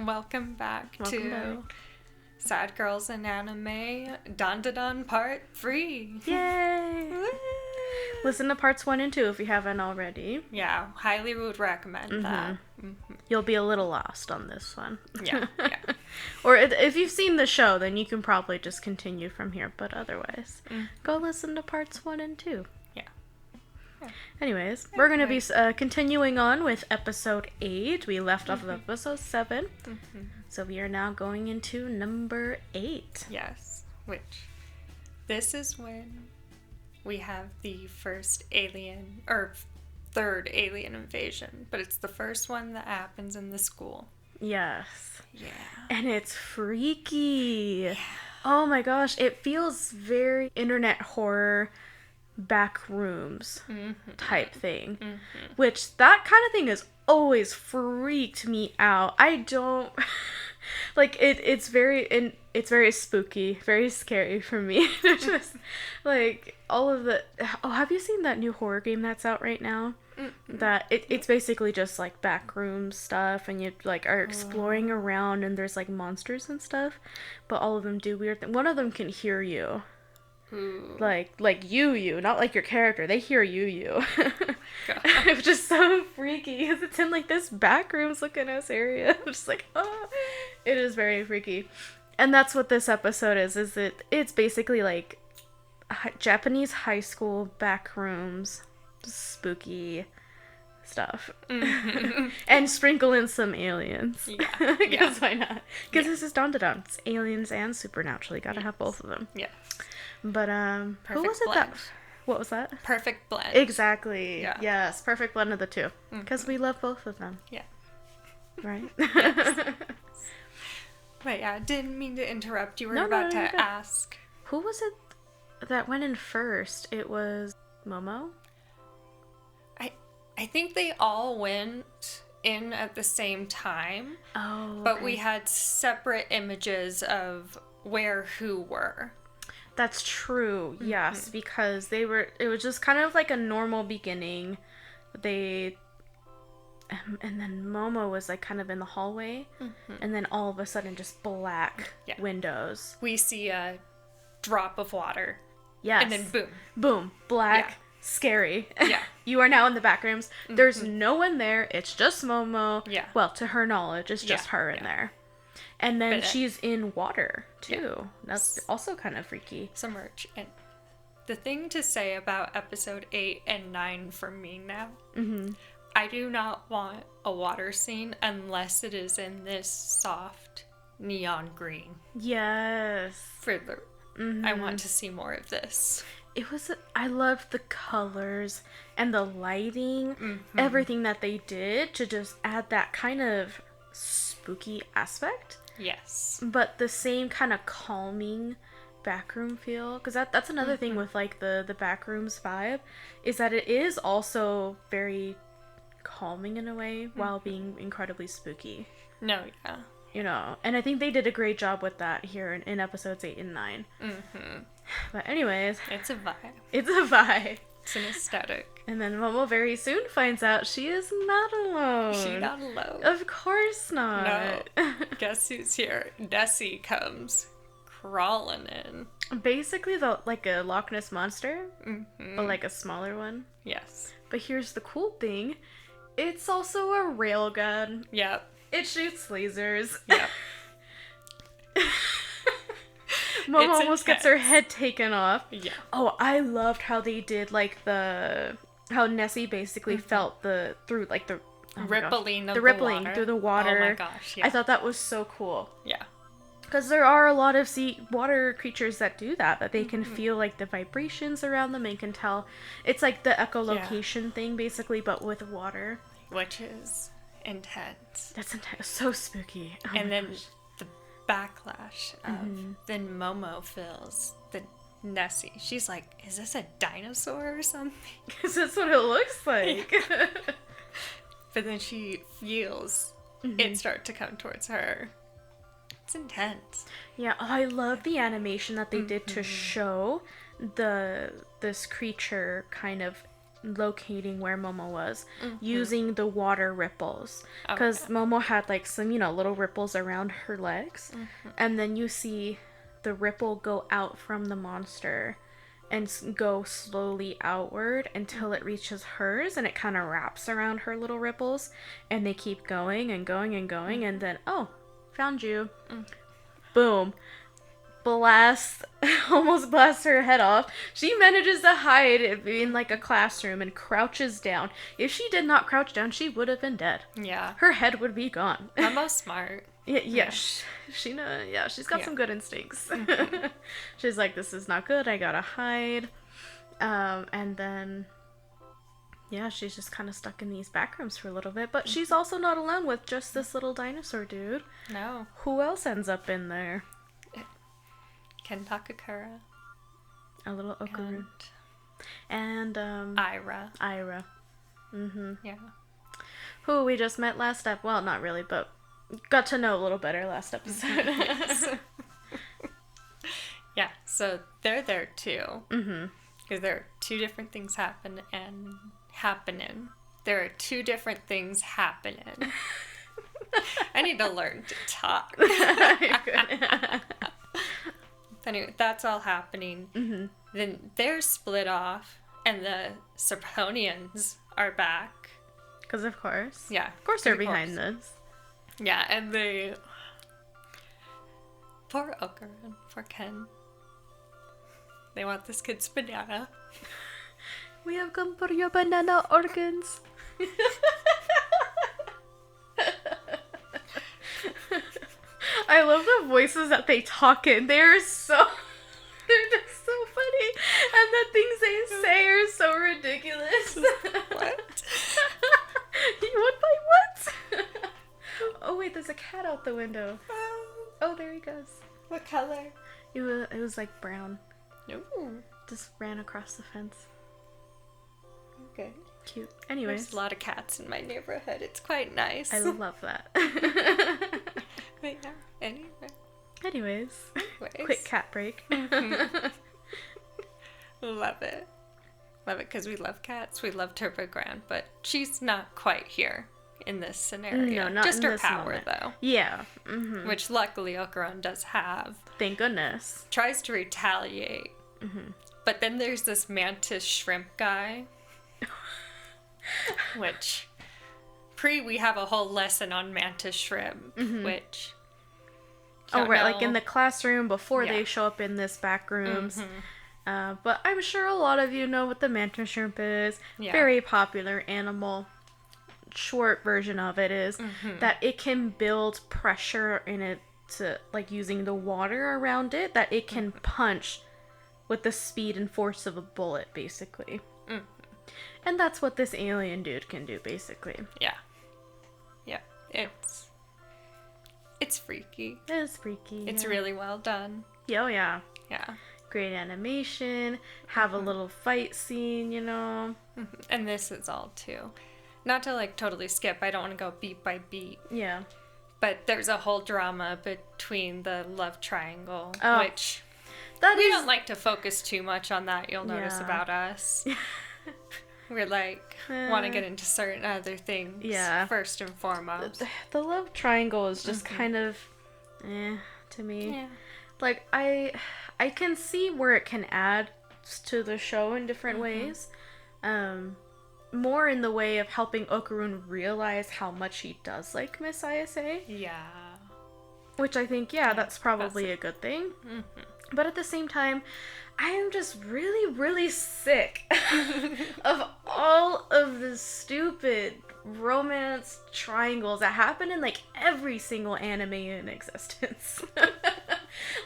Welcome back Welcome to back. Sad Girls in Anime DanDaDan Part 3. Yay! Woo! Listen to parts 1 and 2 if you haven't already. Yeah, highly would recommend that. Mm-hmm. You'll be a little lost on this one. Yeah. Or if you've seen the show, then you can probably just continue from here. But otherwise, go listen to parts 1 and 2. Yeah. Anyways, we're going to be continuing on with episode 8. We left off of episode 7. So we are now going into number 8. Yes. Which, this is when we have the first alien, or third alien invasion. But it's the first one that happens in the school. Yes. Yeah. And it's freaky. Yeah. Oh my gosh, it feels very internet horror Backrooms type thing. Which, that kind of thing has always freaked me out. I don't... like, it's very spooky, very scary for me. Just, like, all of the... Oh, have you seen that new horror game that's out right now? That it's basically just like backroom stuff, and you like are exploring around, and there's like monsters and stuff, but all of them do weird things. One of them can hear you. Like you, not like your character. They hear you. It's just so freaky because it's in like this backrooms looking ass area. I'm just like, oh, it is very freaky. And that's what this episode is it's basically like Japanese high school backrooms, spooky stuff. And sprinkle in some aliens. Yeah. Because why not? Because this is DanDaDan. It's aliens and supernatural. You gotta have both of them. Yes. But who was it blend. what was that? Perfect blend. Exactly. Yeah. Yes, perfect blend of the two. Because we love both of them. Yeah. Right? Yes. Wait, yeah, didn't mean to interrupt. You were about to ask. Who was it that went in first? It was Momo? I think they all went in at the same time. Oh, okay. But we had separate images of where who were. That's true, yes, because it was just kind of like a normal beginning. And then Momo was like kind of in the hallway, and then all of a sudden just black windows. We see a drop of water. Yes. And then boom. Boom. Black. Yeah. Scary. Yeah. You are now in the back rooms. There's no one there. It's just Momo. Yeah. Well, to her knowledge, it's just her in there. And then she's in water, too. Yeah. That's also kind of freaky. Submerge. And the thing to say about episode 8 and 9 for me now, I do not want a water scene unless it is in this soft neon green. Yes. Further. I want to see more of this. I loved the colors and the lighting, everything that they did to just add that kind of spooky aspect. Yes. But the same kind of calming backroom feel. Because that's another thing with like the backrooms vibe, is that it is also very calming in a way while being incredibly spooky. No, yeah. You know, and I think they did a great job with that here in episodes 8 and 9. But anyways. It's a vibe. It's a vibe. It's an aesthetic. And then Momo very soon finds out she is not alone. She's not alone. Of course not. No. Guess who's here? Nessie comes crawling in. Basically, like a Loch Ness monster, but like a smaller one. Yes. But here's the cool thing. It's also a railgun. Yep. It shoots lasers. Yep. Momo almost gets her head taken off. Yeah. Oh, I loved how they did like how Nessie basically felt rippling through the water. Oh my gosh, yeah. I thought that was so cool. Yeah. Because there are a lot of water creatures that do that they can feel like the vibrations around them and can tell. It's like the echolocation thing basically, but with water. Which is intense. That's intense. So spooky. Oh and then the backlash of then Momo feels the Nessie. She's like, is this a dinosaur or something? Because that's what it looks like. But then she feels it start to come towards her. It's intense. Yeah, I love the animation that they did to show this creature kind of locating where Momo was using the water ripples. Because Momo had like some, little ripples around her legs. And then you see the ripple go out from the monster and go slowly outward until it reaches hers, and it kind of wraps around her little ripples, and they keep going and going and going, and then, found you. Boom. Almost blasts her head off. She manages to hide in like a classroom and crouches down. If she did not crouch down, she would have been dead. Yeah. Her head would be gone. Momo's smart. Yeah. She's got some good instincts. She's like, this is not good, I gotta hide. And then, she's just kind of stuck in these back rooms for a little bit. But she's also not alone with just this little dinosaur dude. No. Who else ends up in there? Ken Takakura. A little Okarun. And Ira. Yeah. Who we just met last well, not really, but got to know a little better last episode. Yeah, so they're there too. Because there are two different things happening. There are two different things happening. I need to learn to talk. Anyway, that's all happening. Then they're split off, and the Serponians are back. Because of course. Yeah. Of course they're behind this. Yeah, and they... Poor Okarun, poor Ken. They want this kid's banana. We have come for your banana organs. I love the voices that they talk in. They're just so funny. And the things they say are so ridiculous. What? What by what? Oh wait, there's a cat out the window. Oh, there he goes. What color? It was like brown. Ooh. Just ran across the fence. Okay. Cute. Anyways. There's a lot of cats in my neighborhood. It's quite nice. I love that. But yeah, Anyways. Quick cat break. Love it. Love it because we love cats. We love Turbo Grand, but she's not quite here in this scenario. No, not just in her this power, moment. though. Yeah. Which luckily Okarun does have. Thank goodness. Tries to retaliate. But then there's this mantis shrimp guy. Which, we have a whole lesson on mantis shrimp, which... Oh, right, like in the classroom before they show up in this back rooms. But I'm sure a lot of you know what the mantis shrimp is. Yeah. Very popular animal. Short version of it is that it can build pressure in it to, like, using the water around it, that it can punch with the speed and force of a bullet, basically. And that's what this alien dude can do, basically. Yeah. Yeah. It's freaky. It is freaky. It's really well done. Oh, yeah. Yeah. Great animation. Have a little fight scene, And this is all, too. Not to, like, totally skip. I don't want to go beat by beat. Yeah. But there's a whole drama between the love triangle, which we don't like to focus too much on that, you'll notice about us. We're like, want to get into certain other things first and foremost. The love triangle is just kind of to me. Yeah. Like, I can see where it can add to the show in different ways. More in the way of helping Okarun realize how much he does like Miss Ayase. Yeah. Which I think, that's probably a good thing. But at the same time, I am just really, really sick of all of the stupid romance triangles that happen in, like, every single anime in existence.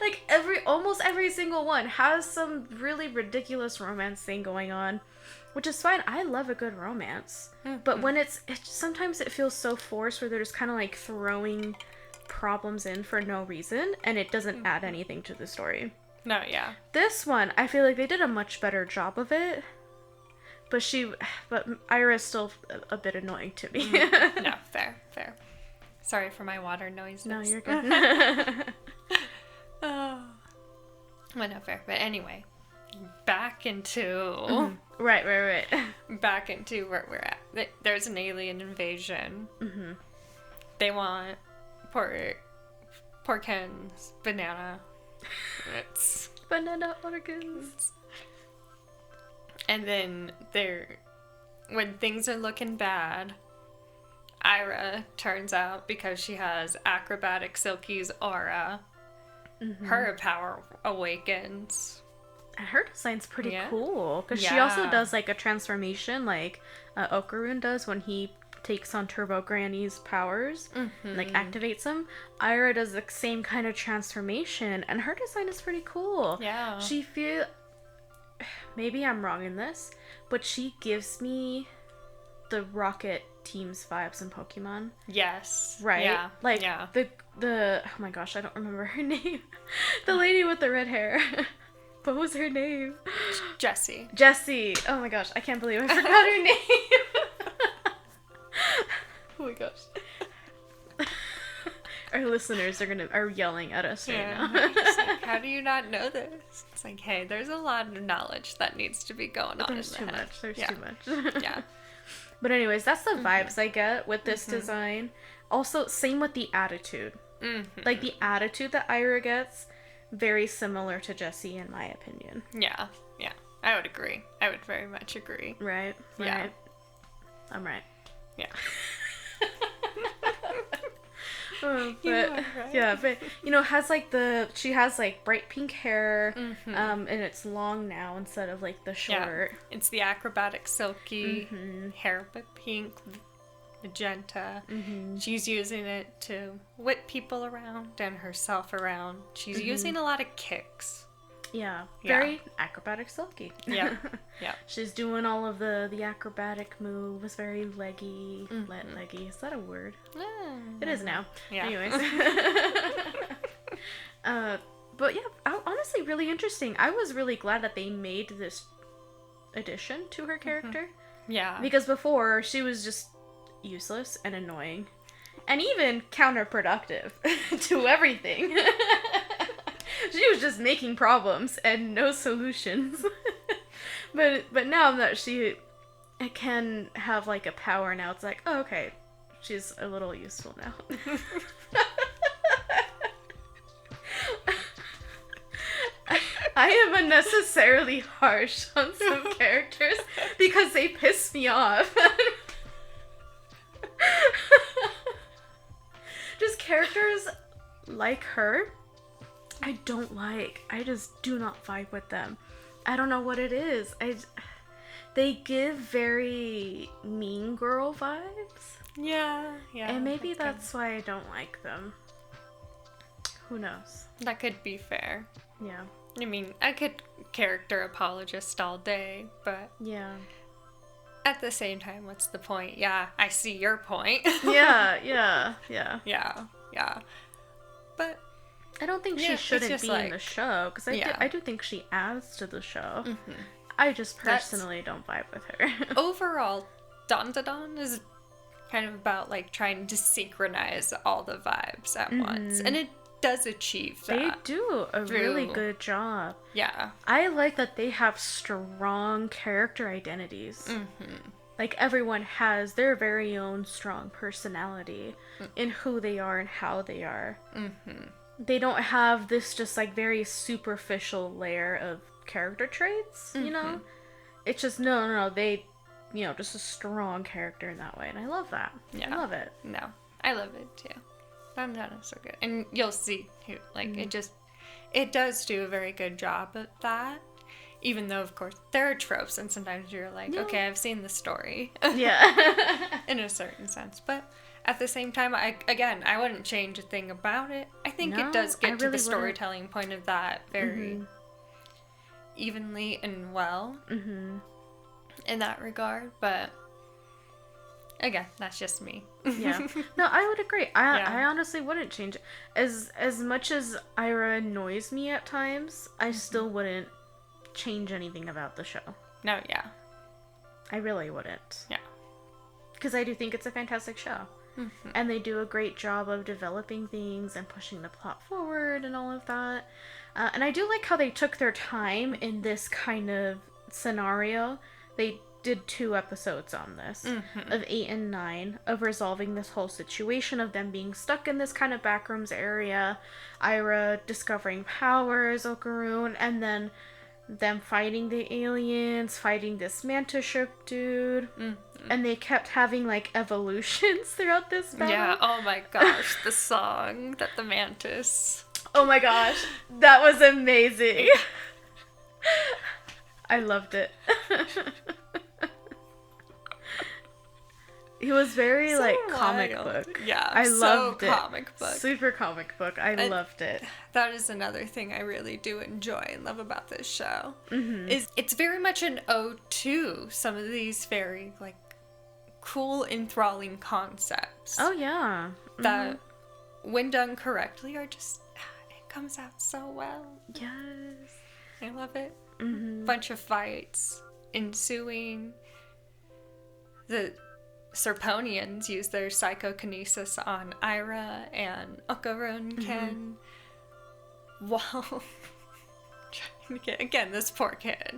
Like, almost every single one has some really ridiculous romance thing going on. Which is fine. I love a good romance. But when it sometimes it feels so forced where they're just kind of like throwing problems in for no reason and it doesn't add anything to the story. No, yeah. This one, I feel like they did a much better job of it. But Ira's still a bit annoying to me. No, fair. Sorry for my water noises. No, you're good. Well, no, fair. But anyway, back into Right. Back into where we're at. There's an alien invasion. Mm-hmm. They want poor Ken's banana. It's banana organs. And then when things are looking bad, Ira turns out, because she has acrobatic Silky's aura, her power awakens. And her design's pretty cool, because she also does like a transformation like Okarun does when he takes on Turbo Granny's powers, like activates them. Ira does the same kind of transformation, and her design is pretty cool. Yeah. Maybe I'm wrong in this, but she gives me the Rocket Team's vibes in Pokemon. Yes. Right? Yeah. Like, the oh my gosh, I don't remember her name. The lady with the red hair. What was her name? Jessie. Oh my gosh, I can't believe I forgot her name. Oh my gosh. Our listeners are yelling at us right now. It's like, how do you not know this? It's like, hey, there's a lot of knowledge that needs to be going on. There's too much. There's too much. Yeah. But anyways, that's the vibes I get with this design. Also, same with the attitude. Like, the attitude that Ira gets, very similar to Jessie, in my opinion. Yeah. I would agree. I would very much agree. Right. Yeah. I'm right. Yeah. But has like she has like bright pink hair, and it's long now instead of like the short. Yeah. It's the acrobatic Silky hair, but pink, magenta. She's using it to whip people around and herself around. She's using a lot of kicks. Yeah, very acrobatic Silky. Yeah. She's doing all of the acrobatic moves, very leggy. Leggy, is that a word? It is now. Yeah. Anyways. But yeah, honestly, really interesting. I was really glad that they made this addition to her character. Yeah. Because before, she was just useless and annoying. And even counterproductive to everything. She was just making problems and no solutions. But now that she can have like a power now, it's like, oh, okay, she's a little useful now. I am unnecessarily harsh on some characters because they piss me off. Just characters like her, I don't like. I just do not vibe with them. I don't know what it is. They give very mean girl vibes. Yeah. And maybe that's why I don't like them. Who knows? That could be fair. Yeah. I mean, I could character apologist all day, but yeah. At the same time, what's the point? Yeah, I see your point. Yeah. But I don't think she shouldn't be in the show, because I do think she adds to the show. I just personally don't vibe with her. Overall, DanDaDan is kind of about like trying to synchronize all the vibes at once, and it does achieve that. They do a really good job. Yeah. I like that they have strong character identities. Like, everyone has their very own strong personality in who they are and how they are. They don't have this just like very superficial layer of character traits, you know? It's just, no, they, just a strong character in that way, and I love that. Yeah. I love it. No, I love it too. DanDaDan is so good. And you'll see, like, it does do a very good job at that. Even though, of course, there are tropes, and sometimes you're like, okay, I've seen the story. Yeah. In a certain sense. But at the same time, I wouldn't change a thing about it. I think it does get to the storytelling point of that very evenly and well in that regard. But again, that's just me. Yeah. No, I would agree. I honestly wouldn't change it. As much as Ira annoys me at times, I still wouldn't change anything about the show. No, yeah. I really wouldn't. Yeah. Because I do think it's a fantastic show. And they do a great job of developing things and pushing the plot forward and all of that. And I do like how they took their time in this kind of scenario they did 2 episodes on this, of 8 and 9, of resolving this whole situation of them being stuck in this kind of backrooms area, Ira discovering powers, Okaroon, and then them fighting the aliens, fighting this mantis ship dude, and they kept having, like, evolutions throughout this battle. Yeah, oh my gosh, the song that the mantis... Oh my gosh, that was amazing. I loved it. He was very, so like, comic book. Yeah, I loved it. Comic book. Super comic book. I loved it. That is another thing I really do enjoy and love about this show. Is it's very much an ode to some of these very, like, cool, enthralling concepts. Oh, yeah. That, when done correctly, are just, it comes out so well. Yes. I love it. Bunch of fights ensuing. The Serponians use their psychokinesis on Ira, and Okaroon can, while trying to get, again, this poor kid,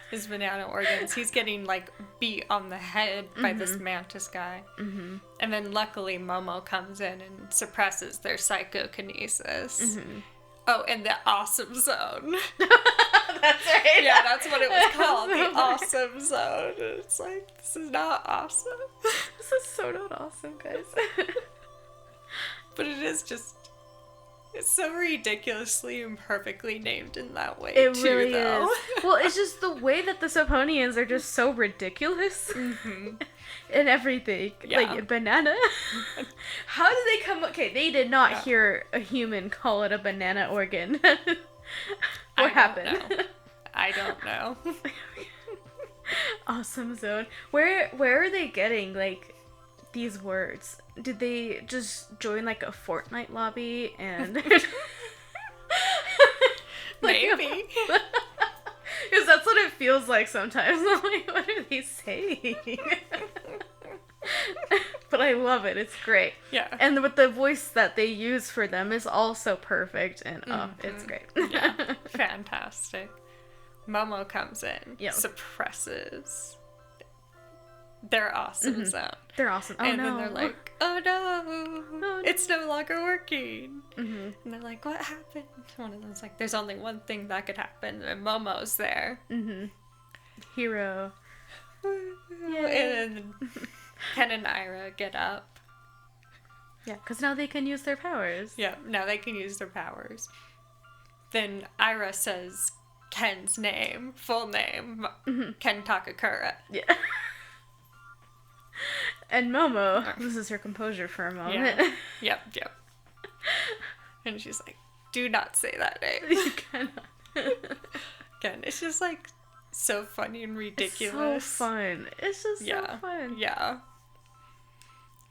his banana organs, he's getting, like, beat on the head by this mantis guy. And then luckily Momo comes in and suppresses their psychokinesis. Oh, and the awesome zone. That's right. Yeah, that's what it was called. The awesome zone. It's like, this is not awesome. This is so not awesome, guys. But it is just, it's so ridiculously and perfectly named in that way, it too, really though. is. Well, it's just the way that the Serponians are just so ridiculous. And everything. Yeah. Like, banana. How did they come... Okay, they did not hear a human call it a banana organ. What happened? I don't know. Awesome zone. Where are they getting, like, these words? Did they just join, like, a Fortnite lobby and... Maybe. Because that's what it feels like sometimes. I'm like, what are they saying? But I love it. It's great. Yeah. And with the voice that they use for them is also perfect. And, it's great. Yeah. Fantastic. Momo comes in. Suppresses their awesome zone. They're awesome. Oh, and no. then they're like, oh no, it's no longer working. And they're like, what happened? One of them's like, there's only one thing that could happen, and Momo's there. Hero. And then Ken and Ira get up. Yeah, because now they can use their powers. Yeah, now they can use their powers. Then Ira says Ken's name, full name, Ken Takakura. Yeah. And Momo loses her composure for a moment. Yeah. Yep. And she's like, do not say that name. You cannot. Again, it's just like so funny and ridiculous. It's so fun. It's just so fun. Yeah.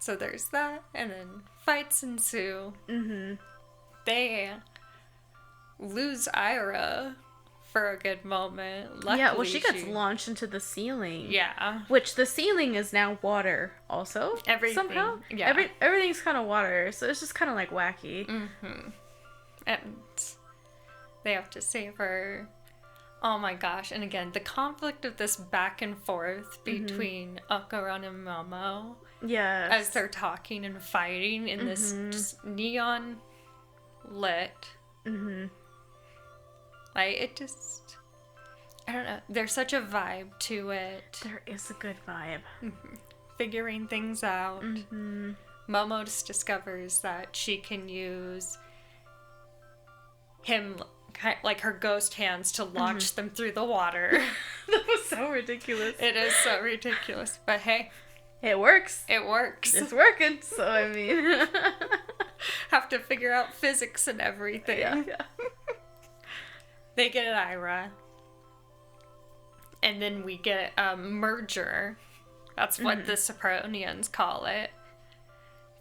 So there's that, and then fights ensue. They lose Ira for a good moment. Luckily, she gets launched into the ceiling. Yeah. Which the ceiling is now water also. Everything. Somehow. Yeah. Everything's kind of water, so it's just kind of like wacky. And they have to save her. Oh my gosh. And again, the conflict of this back and forth between Okaroon and Momo. Yes. As they're talking and fighting in this just neon lit. Like, it just... I don't know. There's such a vibe to it. There is a good vibe. Figuring things out. Momo just discovers that she can use him, like her ghost hands, to launch them through the water. That was so ridiculous. It is so ridiculous. But hey. It works. It works. It's working, so I mean... Have to figure out physics and everything. Yeah. They get an Ira. And then we get a merger. That's what the Sopronians call it.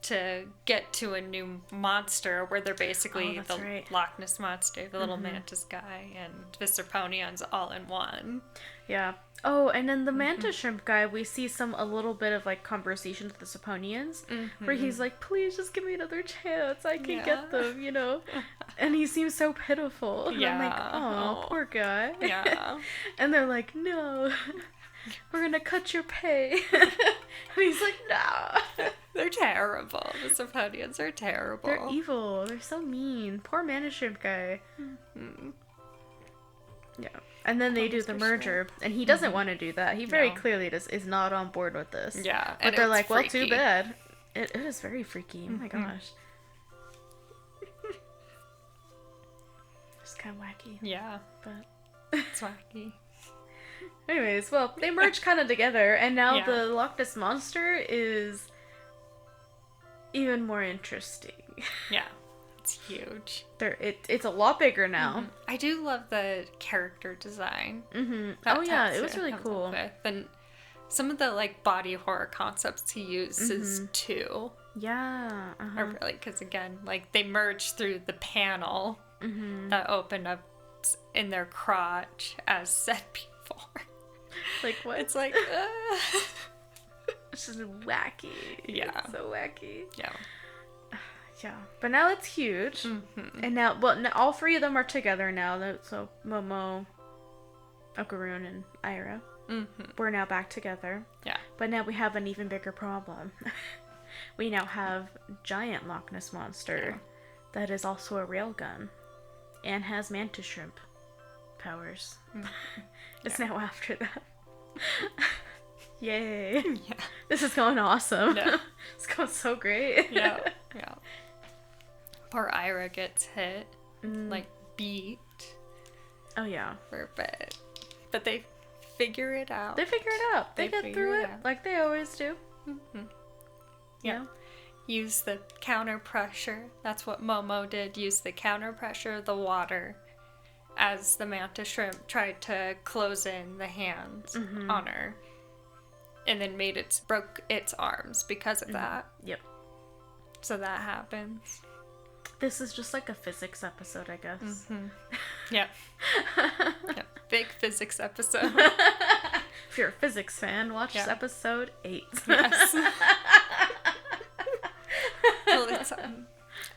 To get to a new monster where they're basically Loch Ness Monster, the little mantis guy, and the Serponians all in one. Yeah. Oh, and then the mantis shrimp guy, we see a little bit of, like, conversation with the Serponians, where he's like, please just give me another chance, I can get them, you know? And he seems so pitiful. And I'm like, oh, poor guy. Yeah. And they're like, no. we're gonna cut your pay. And he's like, no. They're terrible. The Symphonians are terrible. They're evil. They're so mean. Poor Mana Shrimp guy. Mm-hmm. Yeah. And then they do the merger, and he doesn't want to do that. He very clearly is not on board with this. Yeah. But they're like, well, too bad. It is very freaky. Oh my gosh. It's kind of wacky. Yeah. But it's wacky. Anyways, well, they merge kind of together, and now the Loch Ness Monster is even more interesting. Yeah. It's huge. It's a lot bigger now. Mm-hmm. I do love the character design. Mm-hmm. Oh yeah, it was really cool. And some of the like body horror concepts he uses too. Yeah. Are really, because again, like they merge through the panel that opened up in their crotch as said before. Like what? It's like it's just wacky. Yeah. It's so wacky. Yeah. Yeah, but now it's huge, and now all three of them are together now. So Momo, Okaroon, and Ira, we're now back together. Yeah, but now we have an even bigger problem. We now have giant Loch Ness Monster that is also a railgun and has mantis shrimp powers. It's now after that. Yay! Yeah, this is going awesome. Yeah. It's going so great. Yeah. Poor Ira gets hit, like beat. Oh yeah, for a bit, but they figure it out. They figure it out. They get through it like they always do. Yeah. Use the counter pressure. That's what Momo did. Use the counter pressure of the water as the mantis shrimp tried to close in the hands on her, and then broke its arms because of that. Yep. So that happens. This is just like a physics episode, I guess. Yep. Big physics episode. If you're a physics fan, watch episode 8. Yes. Well,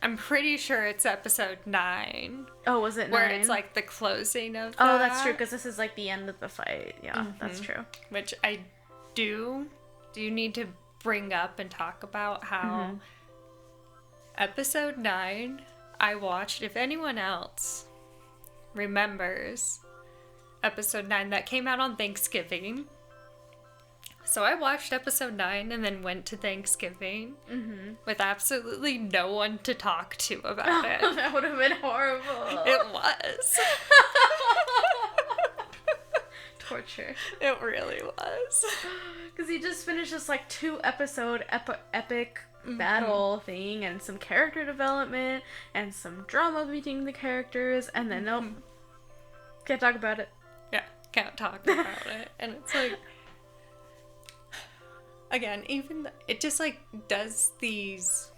I'm pretty sure it's episode 9. Oh, was it 9? Where it's like the closing of that. Oh, that's true, because this is like the end of the fight. Yeah, that's true. Which I do need to bring up and talk about how episode 9 I watched, if anyone else remembers episode 9 that came out on Thanksgiving. So I watched episode 9 and then went to Thanksgiving with absolutely no one to talk to about it. That would have been horrible. It was. Torture. It really was. Because he just finished this like 2-episode epic battle thing and some character development and some drama between the characters, and then nope. Can't talk about it. Yeah, can't talk about it. And it's like, again, even it just like does these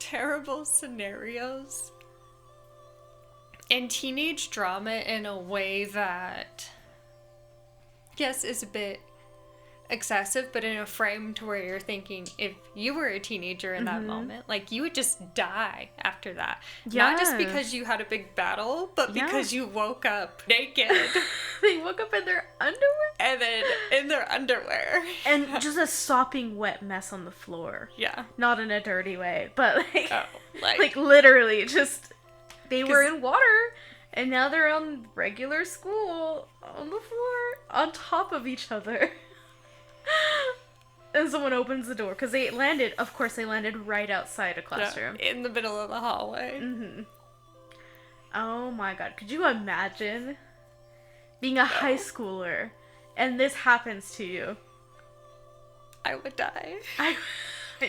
terrible scenarios and teenage drama in a way that, yes, is a bit excessive, but in a frame to where you're thinking, if you were a teenager in that moment, like, you would just die after that. Yes. Not just because you had a big battle, but because you woke up naked. They woke up in their underwear? And then in their underwear. And just a sopping wet mess on the floor. Yeah. Not in a dirty way, but like literally just, they were in water, and now they're on regular school on the floor on top of each other. And someone opens the door, because they landed right outside a classroom. Yeah, in the middle of the hallway. Oh my god, could you imagine being a high schooler and this happens to you? I would die. I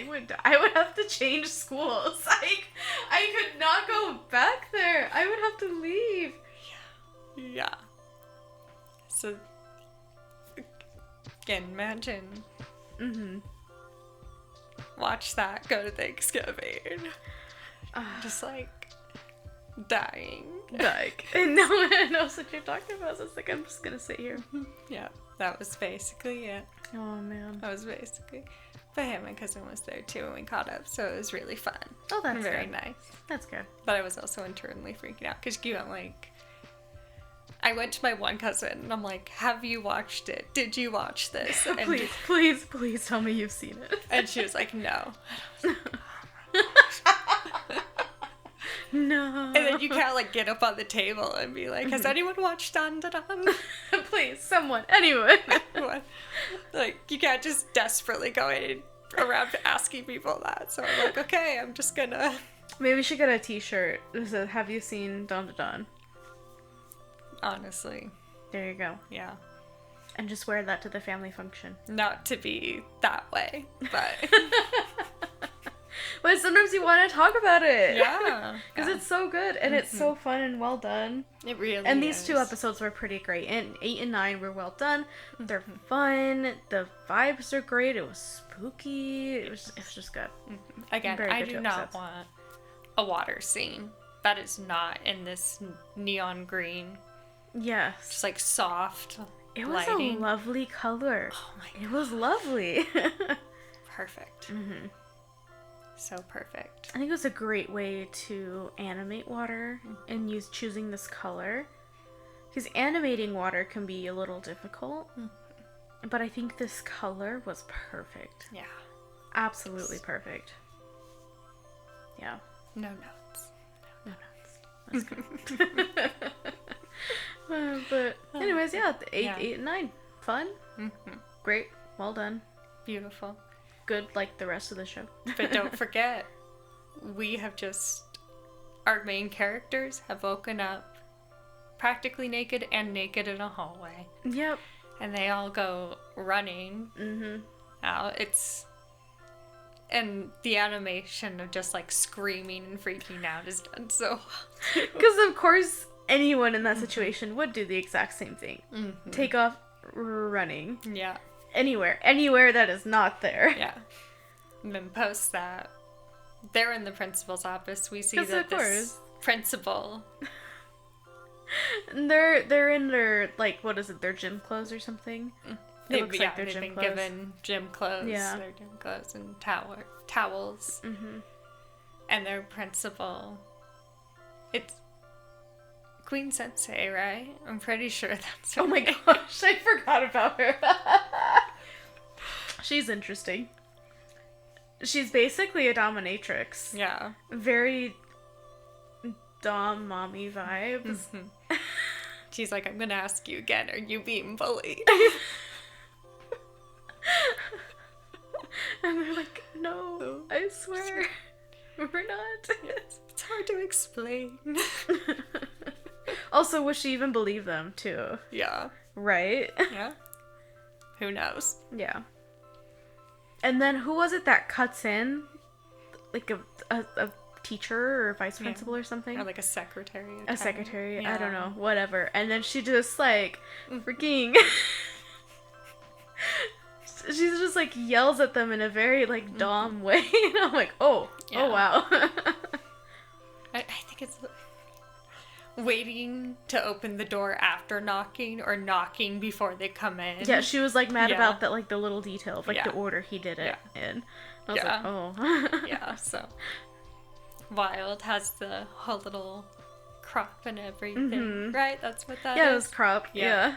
would die. I would have to change schools. I could not go back there. I would have to leave. Yeah. So, again, imagine. Watch that, go to Thanksgiving. Just like dying. And no one knows what you're talking about, so it's like, I'm just gonna sit here. Yeah, that was basically it. Oh man. That was basically. But hey, my cousin was there too, and we caught up, so it was really fun. Oh, that's very good. Nice. That's good. But I was also internally freaking out, because you know, like, I went to my one cousin and I'm like, have you watched it? Did you watch this? And Please tell me you've seen it. And she was like, no. No. And then you kind of like get up on the table and be like, has anyone watched DanDaDan? Please, someone, anyone. Like, you can't just desperately go around asking people that. So I'm like, okay, I'm just gonna. Maybe we should get a t-shirt that says, have you seen DanDaDan? Honestly. There you go. Yeah. And just wear that to the family function. Not to be that way, but. But sometimes you want to talk about it. Yeah. Because it's so good and it's so fun and well done. It really is. And these 2 episodes were pretty great. And 8 and 9 were well done. They're fun. The vibes are great. It was spooky. It was just good. Again, I do not want a water scene. That is not in this neon green. Yes. Just like soft It was lighting. a lovely color. Oh my god. It was lovely. Perfect. So perfect. I think it was a great way to animate water and choosing this color. Because animating water can be a little difficult. But I think this color was perfect. Yeah. Absolutely perfect. Yeah. No notes. No notes. That's good. But anyways, yeah, 8 and 9. Fun. Great. Well done. Beautiful. Good like the rest of the show. But don't forget, our main characters have woken up practically naked and naked in a hallway. Yep. And they all go running out. And the animation of just like screaming and freaking out is done so. Because of course anyone in that situation would do the exact same thing. Take off running. Yeah. Anywhere that is not there. Yeah. And then post that. They're in the principal's office. We see that this principal. They're in their, like, what is it, their gym clothes or something? They've been given gym clothes. Yeah. Their gym clothes and towels. And their principal. It's Queen Sensei, right? I'm pretty sure that's her Oh my name. gosh, I forgot about her. She's interesting. She's basically a dominatrix. Yeah. Very dom mommy vibes. She's like, I'm gonna ask you again, are you being bullied? And they're like, no, I swear, we're not. It's hard to explain. Also, would she even believe them, too? Yeah. Right? Yeah. Who knows? Yeah. And then who was it that cuts in? Like a teacher or vice principal or something? Or like a secretary. A secretary, Yeah. I don't know, whatever. And then she just like freaking she's just like yells at them in a very like dom way. And I'm like, oh wow. I think it's waiting to open the door after knocking or knocking before they come in. Yeah, she was like mad about that, like the little detail of like the order he did it in. I was like, oh. Yeah, so Wild has the whole little crop and everything, right? That's what that is? Yeah, it was crop. Yeah.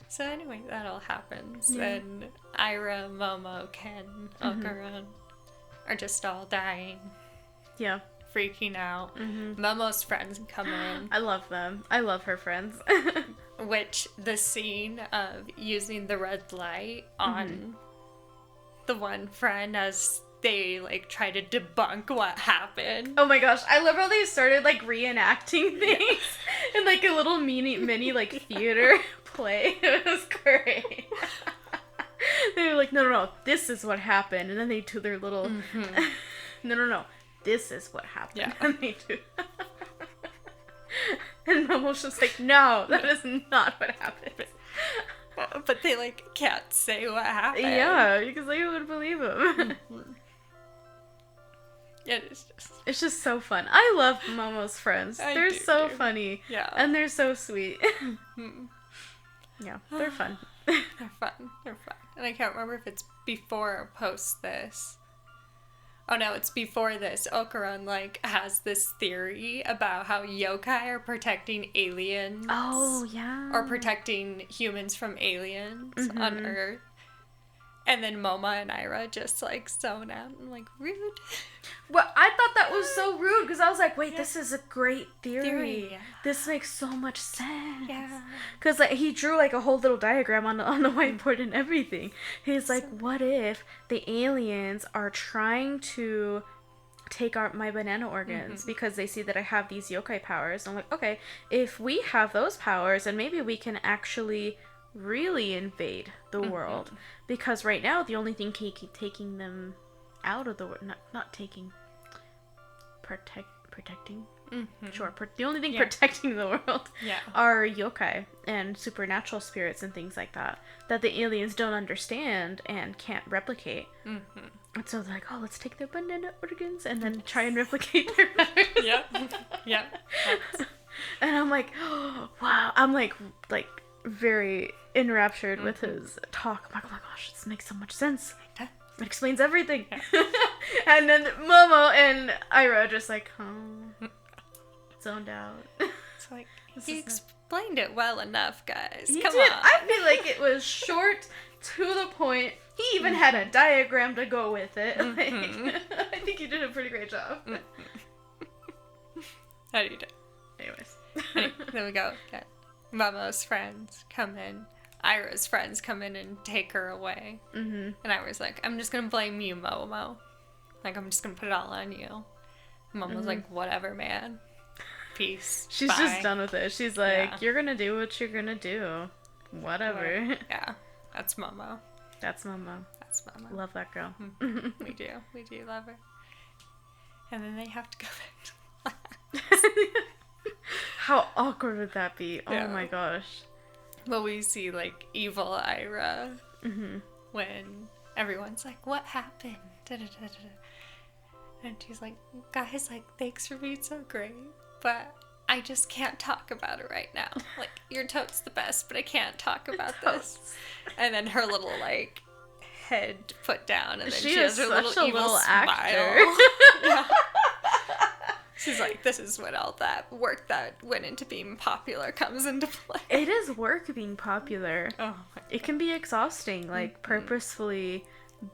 So anyway, that all happens, and Ira, Momo, Ken, Okaran are just all dying. Yeah. Freaking out. Momo's friends come in. I love them. I love her friends. Which, the scene of using the red light on the one friend as they, like, try to debunk what happened. Oh my gosh, I love how they started, like, reenacting things in, like, a little mini, like, theater play. It was great. They were like, no, this is what happened. And then they do their little, no, this is what happened. Yeah. And they do. And Momo's just like, no, that is not what happened. But they, like, can't say what happened. Yeah, because they would believe him. It's just so fun. I love Momo's friends. They're so funny. Yeah. And they're so sweet. Yeah, they're fun. They're fun. And I can't remember if it's before or post this. Oh no, it's before this. Okaran, like, has this theory about how yokai are protecting aliens. Oh, yeah. Or protecting humans from aliens on Earth. And then Moma and Ira just, like, zone out and, like, rude. Well, I thought that was so rude because I was like, wait, this is a great theory. Yeah. This makes so much sense. Yeah. Because, like, he drew, like, a whole little diagram on the whiteboard and everything. He's like, what if the aliens are trying to take my banana organs because they see that I have these yokai powers? And I'm like, okay, if we have those powers, then maybe we can actually really invade the world. Because right now, the only thing taking them out of the world, not taking, protecting? Sure, the only thing protecting the world are yokai and supernatural spirits and things like that the aliens don't understand and can't replicate. And so they're like, oh, let's take their banana organs and then try and replicate their powers. Yeah. And I'm like, oh, wow. I'm like very enraptured with his talk. I'm like, oh my gosh, this makes so much sense. It explains everything. And then Momo and Ira are just like, zoned out. It's like, he explained it well enough, guys. He Come did. on. I feel like it was short, to the point. He even had a diagram to go with it. Like, I think he did a pretty great job. How do you do? Anyways. There we go. Got Momo's friends come in. Ira's friends come in and take her away. And I was like, I'm just going to blame you, Momo. Like, I'm just going to put it all on you. And Momo's like, whatever, man. Peace. She's Bye. just done with it. She's like, you're going to do what you're going to do. Whatever. Yeah. That's Momo. That's Momo. That's Momo. Love that girl. We do. We do love her. And then they have to go back to How awkward would that be? Yeah. Oh my gosh. Well, we see, like, evil Ira when everyone's like, what happened? Da-da-da-da-da. And she's like, guys, like, thanks for being so great, but I just can't talk about it right now. Like, your tote's the best, but I can't talk about this. And then her little, like, head put down, and then she has her little evil smile. Yeah. She's like, this is when all that work that went into being popular comes into play. It is work being popular. Oh my It can be exhausting, like purposefully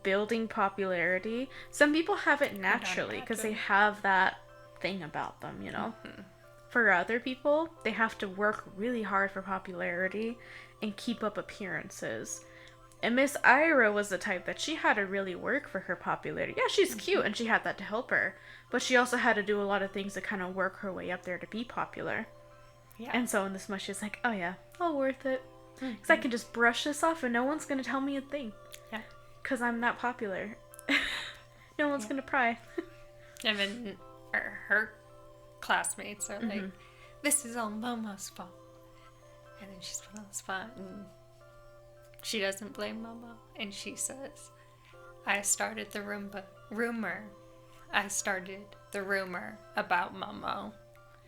building popularity. Some people have it naturally because they have that thing about them, you know? For other people, they have to work really hard for popularity and keep up appearances. And Miss Ira was the type that she had to really work for her popularity. Yeah, she's cute and she had that to help her. But she also had to do a lot of things to kind of work her way up there to be popular. Yeah. And so in this much, she's like, oh yeah, all worth it. Because I can just brush this off and no one's going to tell me a thing. Yeah. Because I'm that popular. No one's going to pry. And then her classmates are like, this is all Momo's fault. And then she's put on the spot and she doesn't blame Momo. And she says, I started the rumor. I started the rumor about Momo.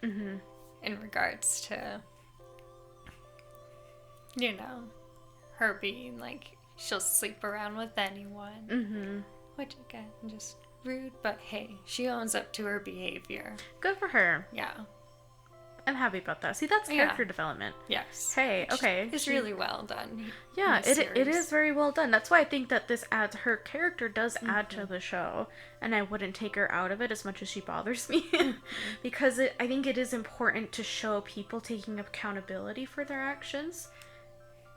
In regards to, you know, her being like, she'll sleep around with anyone. Which again, just rude, but hey, she owns up to her behavior. Good for her. Yeah. I'm happy about that. See, that's character development. Yes. Hey, okay. It's really well done. Yeah, it is very well done. That's why I think that this adds, her character does add to the show, and I wouldn't take her out of it as much as she bothers me. Because I think it is important to show people taking accountability for their actions.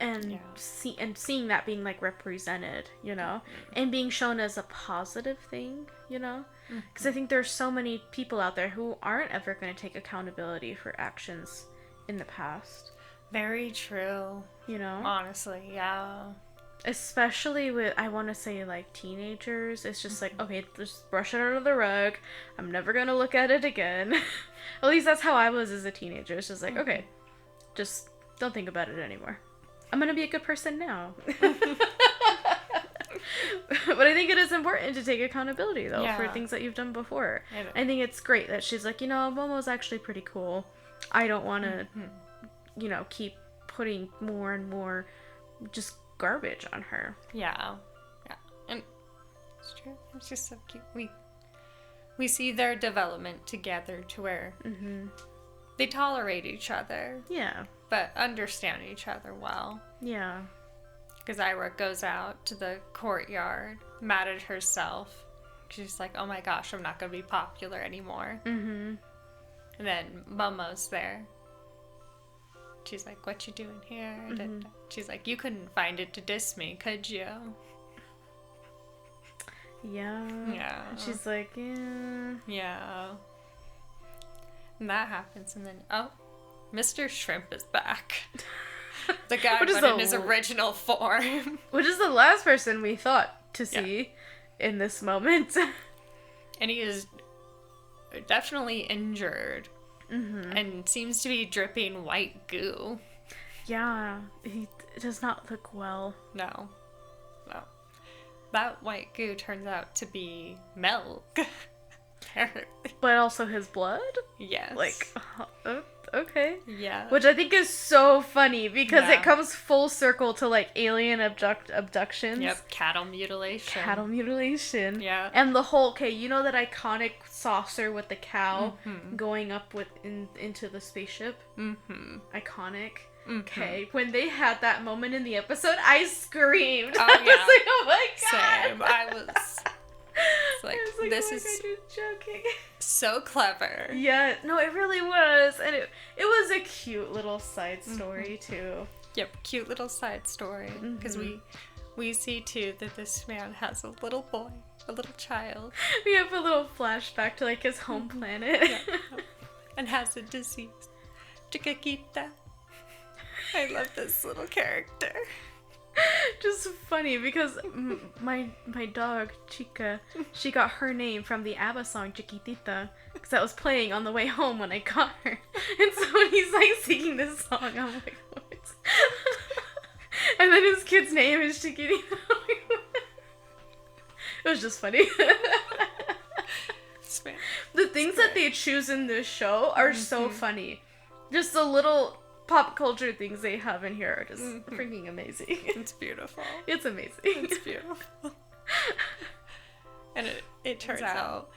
And seeing that being like represented, you know, and being shown as a positive thing, you know, because I think there's so many people out there who aren't ever going to take accountability for actions in the past. Very true. You know, honestly, yeah. Especially with, I want to say, like, teenagers. It's just like, okay, just brush it under the rug. I'm never going to look at it again. At least that's how I was as a teenager. It's just like, okay, just don't think about it anymore. I'm going to be a good person now. But I think it is important to take accountability, though, for things that you've done before. I think it's great that she's like, you know, Momo's actually pretty cool. I don't want to, you know, keep putting more and more just garbage on her. Yeah. Yeah. And it's true. It's just so cute. we see their development together to where they tolerate each other. Yeah. But understand each other well. Yeah. Because Ira goes out to the courtyard, mad at herself. She's like, oh my gosh, I'm not going to be popular anymore. And then Momo's there. She's like, what you doing here? She's like, you couldn't find it to diss me, could you? Yeah. Yeah. She's like, yeah. Yeah. And that happens, and then, oh, Mr. Shrimp is back. The guy but in his original form. Which is the last person we thought to see in this moment. And he is definitely injured. And seems to be dripping white goo. Yeah, he does not look well. No. That white goo turns out to be milk. But also his blood? Yes. Like, okay. Yeah. Which I think is so funny because it comes full circle to like alien abductions. Yep, cattle mutilation. Yeah. And the whole, you know that iconic saucer with the cow going up into the spaceship? Iconic. Okay, when they had that moment in the episode, I screamed. Oh, I was like, oh my god. Same. I was like, this is joking. So clever. Yeah, no, it really was. And it was a cute little side story, too. Yep, cute little side story. Because we see, too, that this man has a little boy, a little child. We have a little flashback to, like, his home planet. And has a disease. Chiquita. I love this little character. Just funny because my dog Chica, she got her name from the ABBA song Chiquitita because that was playing on the way home when I got her. And so when he's like singing this song, I'm like, what? And then his kid's name is Chiquitita. It was just funny. The things that they choose in this show are so funny. Just the little pop culture things they have in here are just freaking amazing. It's beautiful. It's amazing. It's beautiful. And it turns out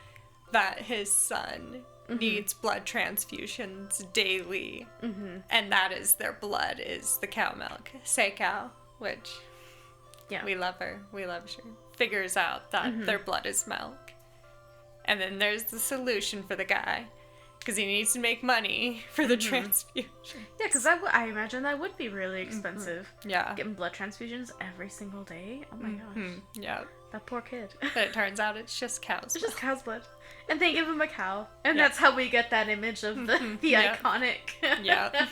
that his son needs blood transfusions daily. And that is their blood is the cow milk. Say cow, which we love her. We love her. Figures out that their blood is milk. And then there's the solution for the guy. Because he needs to make money for the transfusion. Yeah, because I imagine that would be really expensive. Yeah. Getting blood transfusions every single day. Oh my gosh. Yeah. That poor kid. But it turns out it's just cow's blood. It's just cow's blood. And they give him a cow. And that's how we get that image of the iconic. Yeah.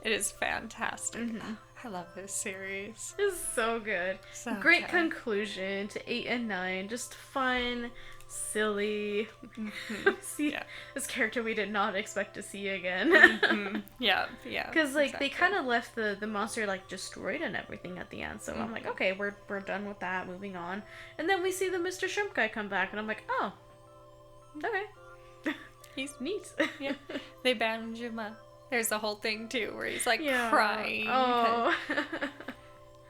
It is fantastic. I love this series. It's so good. So great conclusion to 8 and 9. Just fun. Silly. See this character we did not expect to see again. Yeah. Because like they kind of left the monster like destroyed and everything at the end. So I'm like, okay, we're done with that. Moving on. And then we see the Mr. Shrimp guy come back, and I'm like, oh, okay, he's neat. Yeah. They bandage him up. There's the whole thing too where he's like crying. Oh.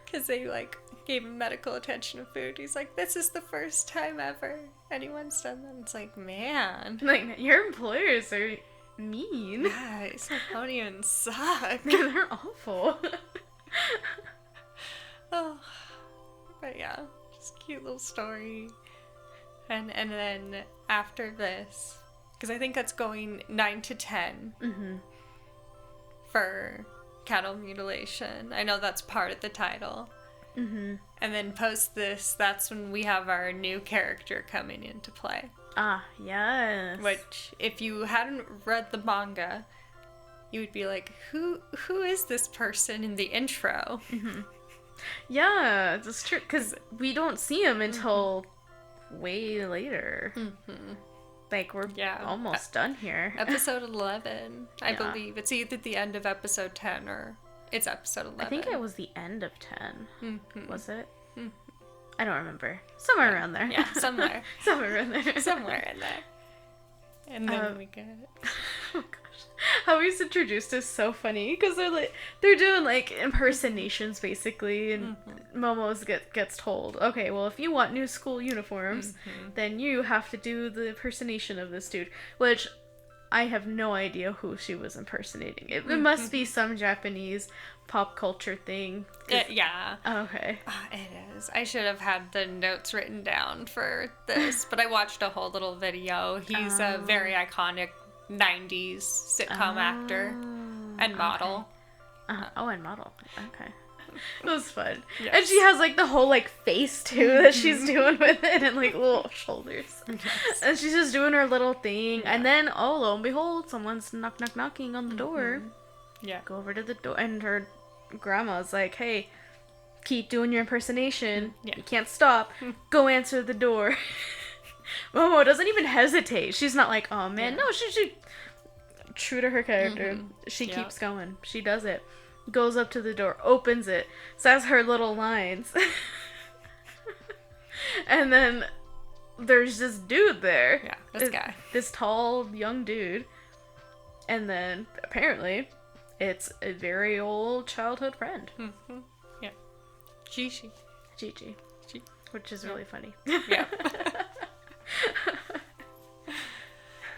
Because they like gave him medical attention and food. He's like, this is the first time ever anyone's done that. It's like, man. Like, your employers are mean. Yeah, Symphonians suck. They're awful. Oh. But yeah, just cute little story. And then after this, because I think that's going 9 to 10 for cattle mutilation. I know that's part of the title. And then post this, that's when we have our new character coming into play. Ah, yes. Which, if you hadn't read the manga, you would be like, who is this person in the intro? Yeah, that's true, because we don't see him until way later. Like, we're almost done here. Episode 11, I believe. It's either the end of episode 10 or it's episode 11. I think it was the end of 10. Was it? I don't remember. Somewhere around there. Yeah, somewhere. Somewhere around there. Somewhere in there. And then we get... Oh, gosh. How he's introduced is so funny because they're doing like impersonations basically, and Momo's gets told, okay, well, if you want new school uniforms, then you have to do the impersonation of this dude, which I have no idea who she was impersonating. It must be some Japanese pop culture thing. Yeah. Oh, okay. It is. I should have had the notes written down for this, but I watched a whole little video. He's a very iconic 90s sitcom actor and model. Okay. And model. Okay. It was fun. Yes. And she has like the whole like face too that she's doing with it, and like little shoulders. Yes. And she's just doing her little thing, and then oh, lo and behold, someone's knocking on the door. Yeah. Go over to the door, and her grandma's like, hey, keep doing your impersonation. Yeah. You can't stop. Go answer the door. Momo doesn't even hesitate. She's not like, oh man, no, she true to her character. She keeps going. She does it. Goes up to the door, opens it, says her little lines. And then there's this dude there. Yeah, this guy. This tall, young dude. And then, apparently, it's a very old childhood friend. Yeah. Jiji. Which is really funny. Yeah.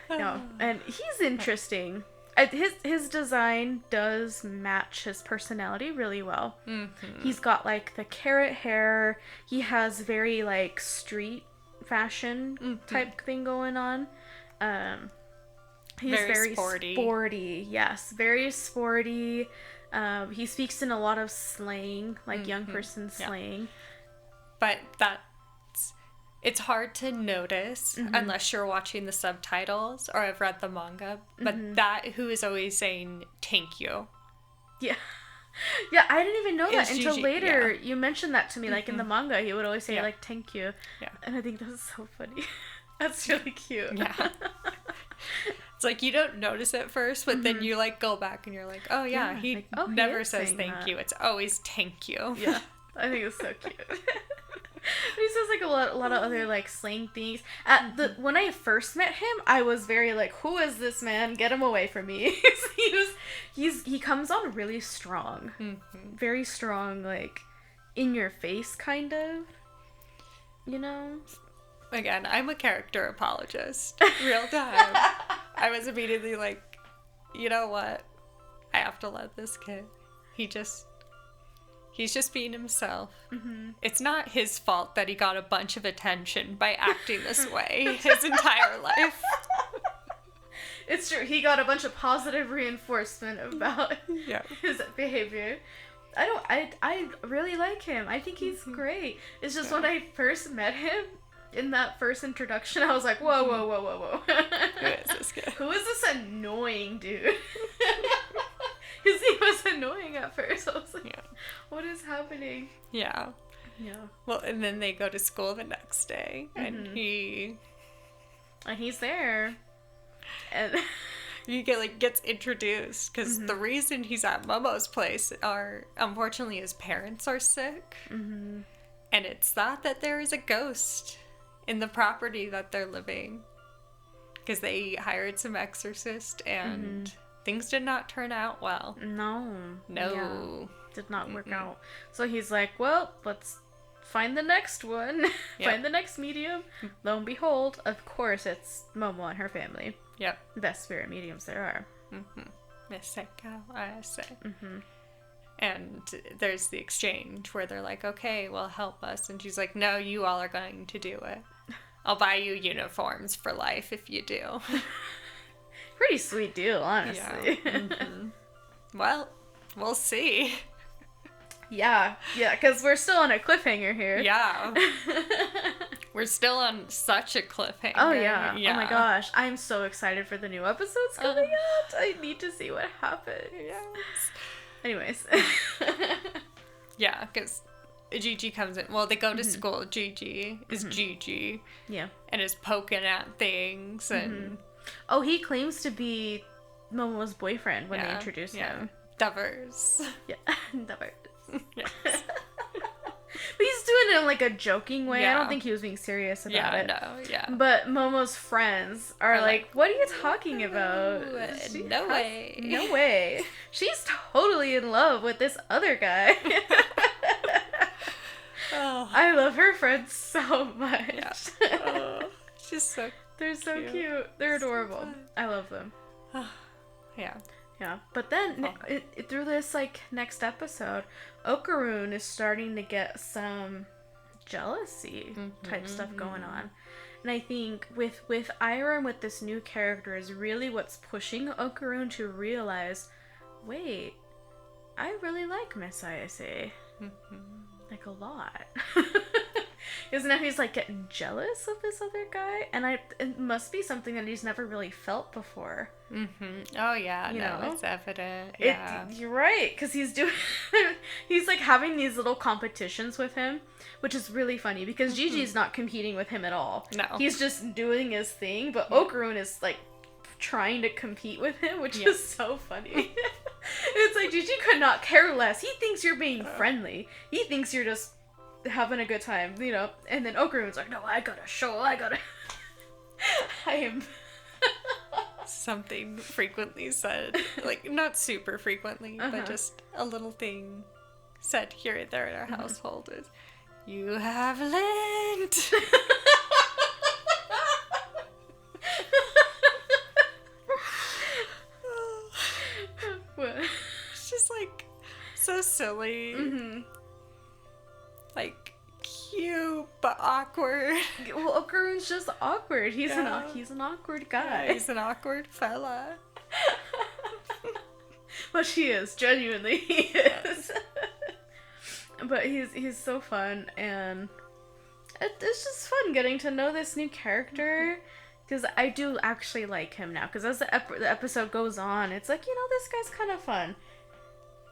No, and he's interesting. His design does match his personality really well. He's got like the carrot hair. He has very like street fashion type thing going on. He's very sporty. Yes, very sporty. He speaks in a lot of slang, like young person slang. But it's hard to notice unless you're watching the subtitles or I've read the manga. But that who is always saying thank you. Yeah. Yeah, I didn't even know that until Jiji, later. You mentioned that to me, like in the manga, he would always say like thank you. Yeah. And I think that's so funny. That's really cute. Yeah. It's like you don't notice it first, but then you like go back and you're like, oh yeah, he like, oh, he never is says saying thank that. you. It's always thank you. Yeah. I think it's so cute. He says like a lot of other like slang things. When I first met him, I was very like, who is this man? Get him away from me. He comes on really strong. Very strong, like in your face kind of. You know? Again, I'm a character apologist. Real time. I was immediately like, you know what? I have to let this kid. He's just being himself. It's not his fault that he got a bunch of attention by acting this way his entire life. It's true. He got a bunch of positive reinforcement about his behavior. I really like him. I think he's great. It's just when I first met him, in that first introduction, I was like, whoa. Who is this guy? Who is this annoying dude? Because he was annoying at first. I was like, what is happening? Yeah. Yeah. Well, and then they go to school the next day, and he's there. And he gets introduced, because the reason he's at Momo's place are, unfortunately, his parents are sick. And it's thought that there is a ghost in the property that they're living. Because they hired some exorcist, and things did not turn out well. No. Yeah. Did not work out. So he's like, well, let's find the next one. Find the next medium. Lo and behold, of course, it's Momo and her family. Yep. The best spirit mediums there are. Miseko, I say. And there's the exchange where they're like, okay, well, help us. And she's like, no, you all are going to do it. I'll buy you uniforms for life if you do. Pretty sweet deal, honestly. Yeah. Well, we'll see. Yeah, because we're still on a cliffhanger here. Yeah. We're still on such a cliffhanger. Oh, yeah. Oh, my gosh. I'm so excited for the new episodes coming out. I need to see what happens. Yes. Anyways. Yeah, because Jiji comes in. Well, they go to school. Jiji is Jiji. Yeah. And is poking at things. And oh, he claims to be Momo's boyfriend when they introduce him. Divers. Yeah, divers. Yes. But he's doing it in like a joking way. I don't think he was being serious about it. Yeah. But Momo's friends are like, what are you talking about? No way. No way. She's totally in love with this other guy. Oh. I love her friends so much. Yeah. Oh, she's so They're so cute. They're adorable. I love them. Yeah. Yeah. But then through this like next episode, Okarun is starting to get some jealousy type stuff going on. And I think with Ira and with this new character is really what's pushing Okarun to realize, wait, I really like Miss Ayase. Like a lot. Because now he's like getting jealous of this other guy, and it must be something that he's never really felt before. Oh yeah, you know? It's evident. Yeah, you're right, because he's like having these little competitions with him, which is really funny because Jiji's not competing with him at all. No, he's just doing his thing, but Okarun is like trying to compete with him, which is so funny. It's like Jiji could not care less. He thinks you're being friendly. He thinks you're just having a good time, you know. And then Okarun's like, no, I gotta. I am. Something frequently said, like not super frequently, but just a little thing said here and there in our household is, you have Lent. What? It's just like so silly. Like cute but awkward. Well, Okarun's just awkward. He's an awkward guy. Yeah, he's an awkward fella. Well, she is. Genuinely, he is. But he's so fun, and it's just fun getting to know this new character. Because I do actually like him now. Because as the episode goes on, it's like, you know, this guy's kind of fun.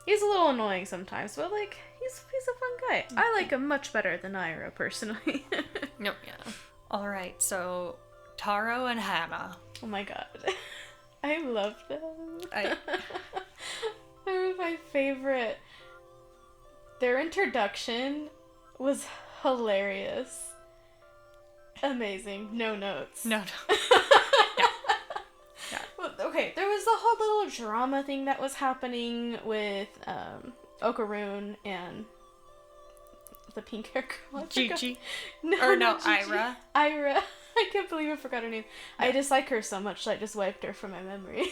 He's a little annoying sometimes, but like, he's a fun guy. I like him much better than Ira, personally. Nope, yeah. Alright, so Taro and Hana. Oh my god. I love them. They're my favorite. Their introduction was hilarious. Amazing. No notes. No. Yeah. Well, okay, there was the whole little drama thing that was happening with Okarun and the pink hair girl. Jiji. Not Jiji. Ira. Ira. I can't believe I forgot her name. Yeah. I dislike her so much that I just wiped her from my memory.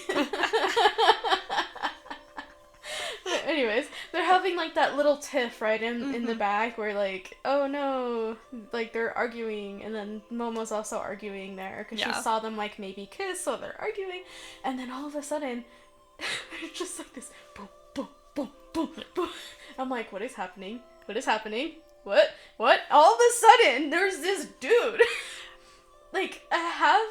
Anyways, they're having like that little tiff right in the back where like, oh no, like they're arguing, and then Momo's also arguing there because she saw them like maybe kiss, so they're arguing, and then all of a sudden, it's just like this boom, boom, boom, boom, boom. I'm like, what is happening? What is happening? What? All of a sudden, there's this dude, like a half,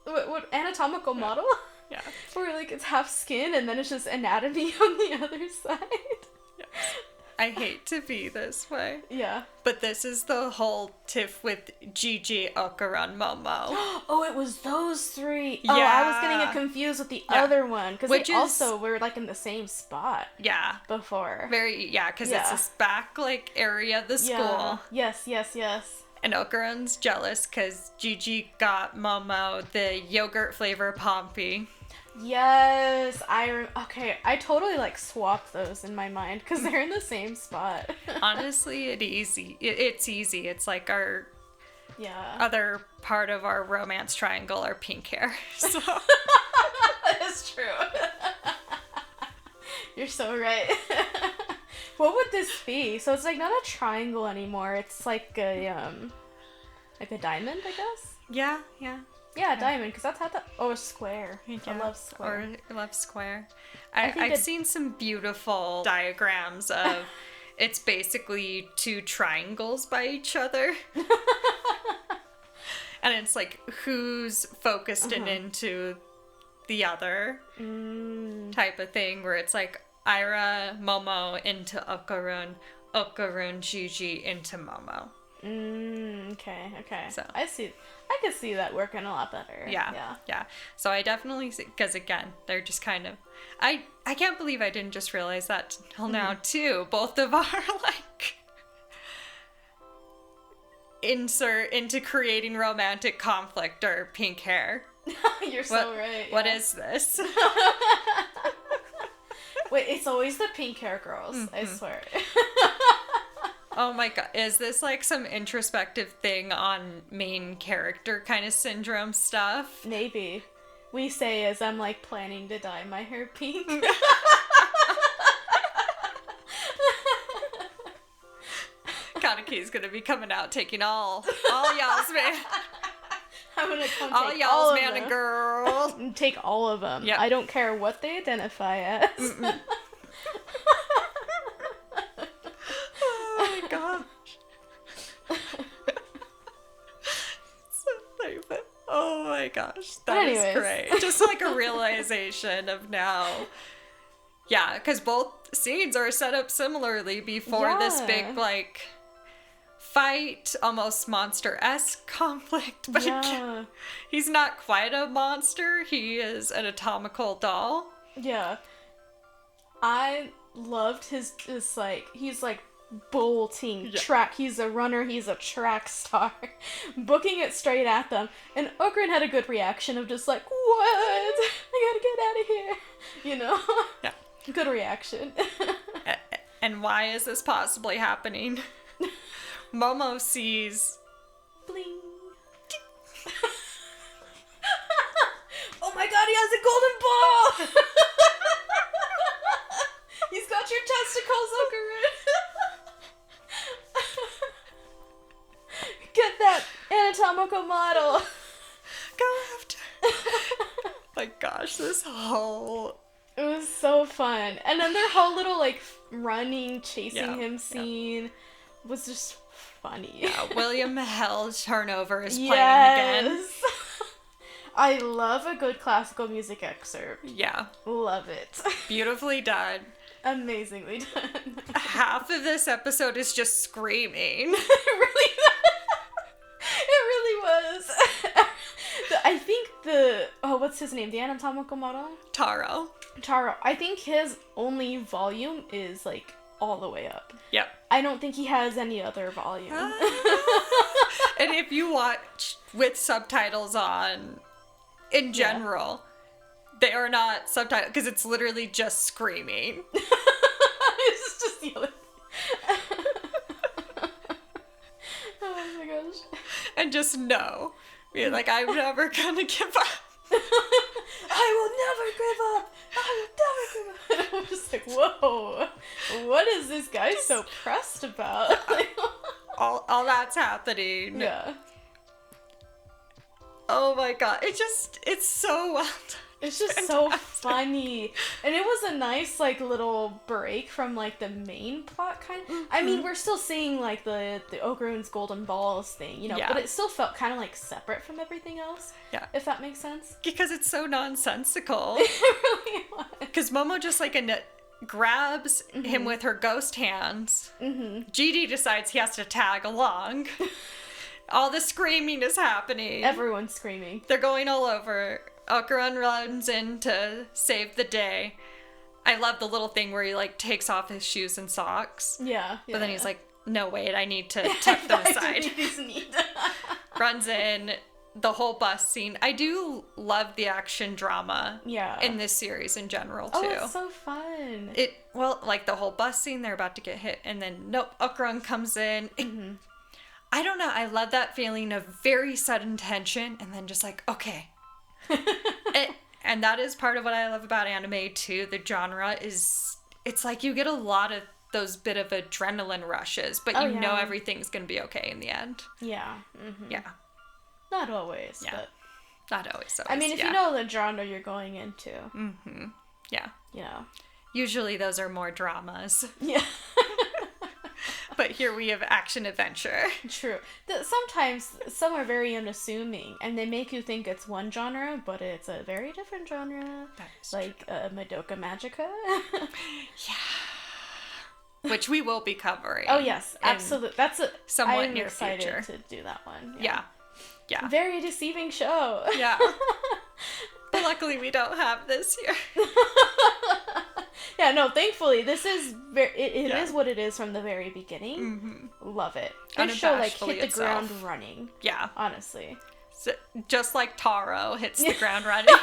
what anatomical model? Yeah. Where like it's half skin and then it's just anatomy on the other side. Yes. I hate to be this way. Yeah. But this is the whole tiff with Jiji, Okarun, Momo. Oh, it was those three. Yeah. Oh, I was getting it confused with the other one because they also were like in the same spot. Yeah. Before. Because it's this back like area of the school. Yes. And Okarun's jealous because Jiji got Momo the yogurt flavor Pompey. Yes, I totally like swapped those in my mind because they're in the same spot. Honestly, it's easy. It's like our other part of our romance triangle, our pink hair. So that is true. You're so right. What would this be? So it's like not a triangle anymore. It's like a diamond, I guess. Yeah. Yeah, diamond, because that's how a square. Yeah. I love square. Or love square. I've seen some beautiful diagrams of it's basically two triangles by each other. And it's like who's focused and into the other type of thing, where it's like Ira, Momo into Okarun, Jiji into Momo. Okay. So I could see that working a lot better. Yeah. So I definitely see, because again, they're just kind of, I can't believe I didn't just realize that till now too. Both of our like insert into creating romantic conflict or pink hair. You're so right. What is this? Wait, it's always the pink hair girls, I swear. Oh my god, is this like some introspective thing on main character kind of syndrome stuff? Maybe. We say as I'm like planning to dye my hair pink. Kaneki's gonna be coming out taking all y'all's man. I'm gonna come all take y'all's all of man them. and girl. And take all of them. Yep. I don't care what they identify as. Oh my gosh. So stupid. Oh my gosh. That is great. Just like a realization of now. Yeah, because both scenes are set up similarly before this big, like, fight, almost monster-esque conflict. But he's not quite a monster. He is an atomical doll. Yeah. I loved his like, he's like bolting track. He's a runner. He's a track star. Booking it straight at them. And Okran had a good reaction of just like, what? I gotta get out of here. You know? Yeah. Good reaction. And why is this possibly happening? Momo sees... Bling. Oh my god, he has a golden ball! He's got your testicles, Okarin. Get that anatomical model. Go after. My gosh, this whole... It was so fun. And then their whole little, like, running, chasing him scene was just funny. Yeah, William Hell Turnover is playing again. I love a good classical music excerpt. Yeah. Love it. Beautifully done. Amazingly done. Half of this episode is just screaming. It really was. I think what's his name? The anatomical model? Taro. I think his only volume is, like, all the way up. Yep. I don't think he has any other volume. And if you watch with subtitles on, in general, they are not subtitled, because it's literally just screaming. It's just yelling. Oh my gosh. And just know. You're like, I'm never gonna give up. I will never give up. I will never give up. And I'm just like, whoa. What is this guy so pressed about? all that's happening. Yeah. Oh my god. It's so well done. It's just so funny. And it was a nice, like, little break from, like, the main plot kind of. I mean, we're still seeing, like, the Ogrun's golden balls thing, you know, but it still felt kind of, like, separate from everything else. Yeah. If that makes sense. Because it's so nonsensical. It really was. Because Momo just, like, grabs him with her ghost hands. Jiji decides he has to tag along. All the screaming is happening. Everyone's screaming. They're going all over. Okaran runs in to save the day. I love the little thing where he, like, takes off his shoes and socks. Yeah. But then he's like, no, wait, I need to tuck them aside. Runs in, the whole bus scene. I do love the action drama in this series in general, too. Oh, it's so fun. Like the whole bus scene, they're about to get hit, and then, nope, Okaran comes in. I don't know, I love that feeling of very sudden tension, and then just like, okay. And that is part of what I love about anime too. The genre is, it's like you get a lot of those bit of adrenaline rushes, but you know everything's gonna be okay in the end. Yeah. Yeah. Not always, but not always. I mean, if you know the genre you're going into. Yeah. You know. Usually those are more dramas. Yeah. But here we have action adventure. True. Sometimes some are very unassuming, and they make you think it's one genre, but it's a very different genre. That is like Madoka Magica. Yeah. Which we will be covering. Oh yes, absolutely. That's a somewhat I'm near excited future to do that one. Yeah. Very deceiving show. Yeah. But luckily we don't have this here. Yeah, no, thankfully, this is it is what it is from the very beginning. Mm-hmm. Love it. This show, like, hit the ground running. Yeah. Honestly. So, just like Taro hits the ground running.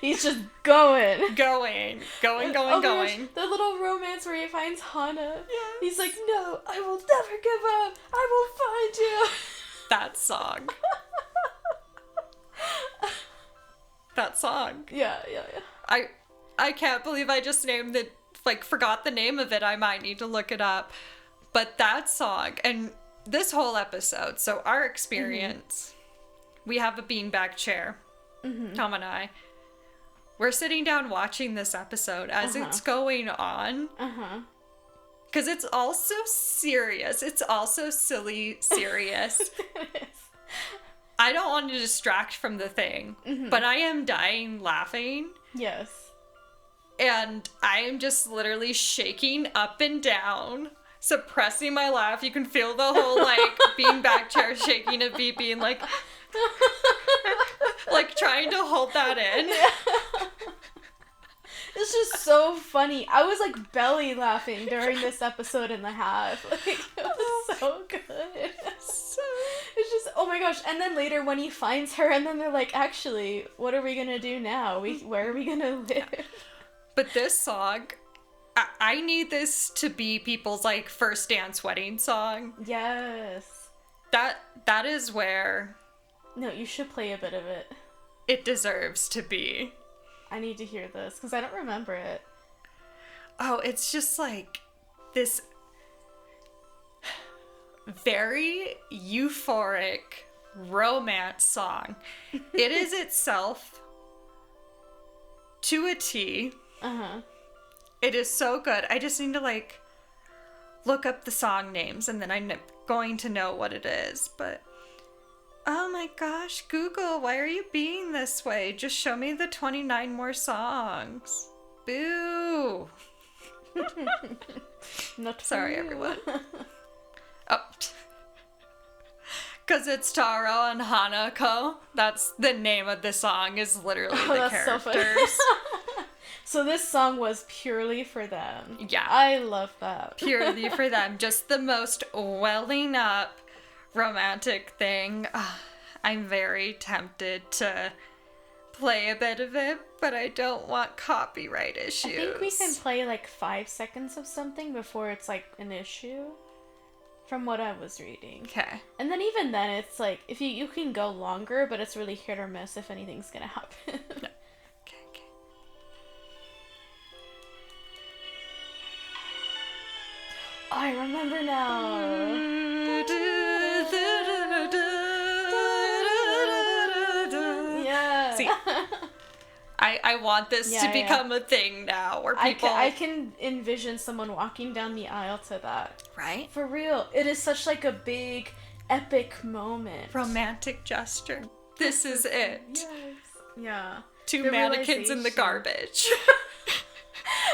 He's just going. Going. Gosh, the little romance where he finds Hana. Yes. He's like, no, I will never give up. I will find you. That song. That song. Yeah. I can't believe I just named it, like, forgot the name of it. I might need to look it up. But that song, and this whole episode, so our experience, we have a beanbag chair, Tom and I. We're sitting down watching this episode as it's going on. Because it's also serious. It's also silly serious. It is. I don't want to distract from the thing, but I am dying laughing. Yes. And I am just literally shaking up and down, suppressing my laugh. You can feel the whole, like, beanbag chair shaking a beat, being like, like, trying to hold that in. Yeah. It's just so funny. I was, like, belly laughing during this episode and a half. Like, it was so good. It's just, oh my gosh. And then later when he finds her, and then they're like, actually, what are we gonna do now? Where are we gonna live? But this song, I need this to be people's, like, first dance wedding song. Yes. That is where... No, you should play a bit of it. It deserves to be. I need to hear this, because I don't remember it. Oh, it's just, like, this very euphoric romance song. It is itself to a T. It is so good. I just need to, like, look up the song names, and then I'm going to know what it is. But oh my gosh, Google, why are you being this way? Just show me the 29 more songs. Boo. Not sorry, you. everyone. Oh. Because it's Taro and Hana. That's the name of the song, is literally the characters. So, so this song was purely for them. Yeah. I love that. Purely for them. Just the most welling up romantic thing. I'm very tempted to play a bit of it, but I don't want copyright issues. I think we can play like 5 seconds of something before it's like an issue. From what I was reading. Okay. And then even then, it's like, if you can go longer, but it's really hit or miss if anything's gonna happen. No. Okay. Oh, I remember now. Yeah. See, I want this to become a thing now, where people... I can envision someone walking down the aisle to that. Right? For real. It is such like a big, epic moment. Romantic gesture. This is it. Yes. Yeah. Two mannequins in the garbage.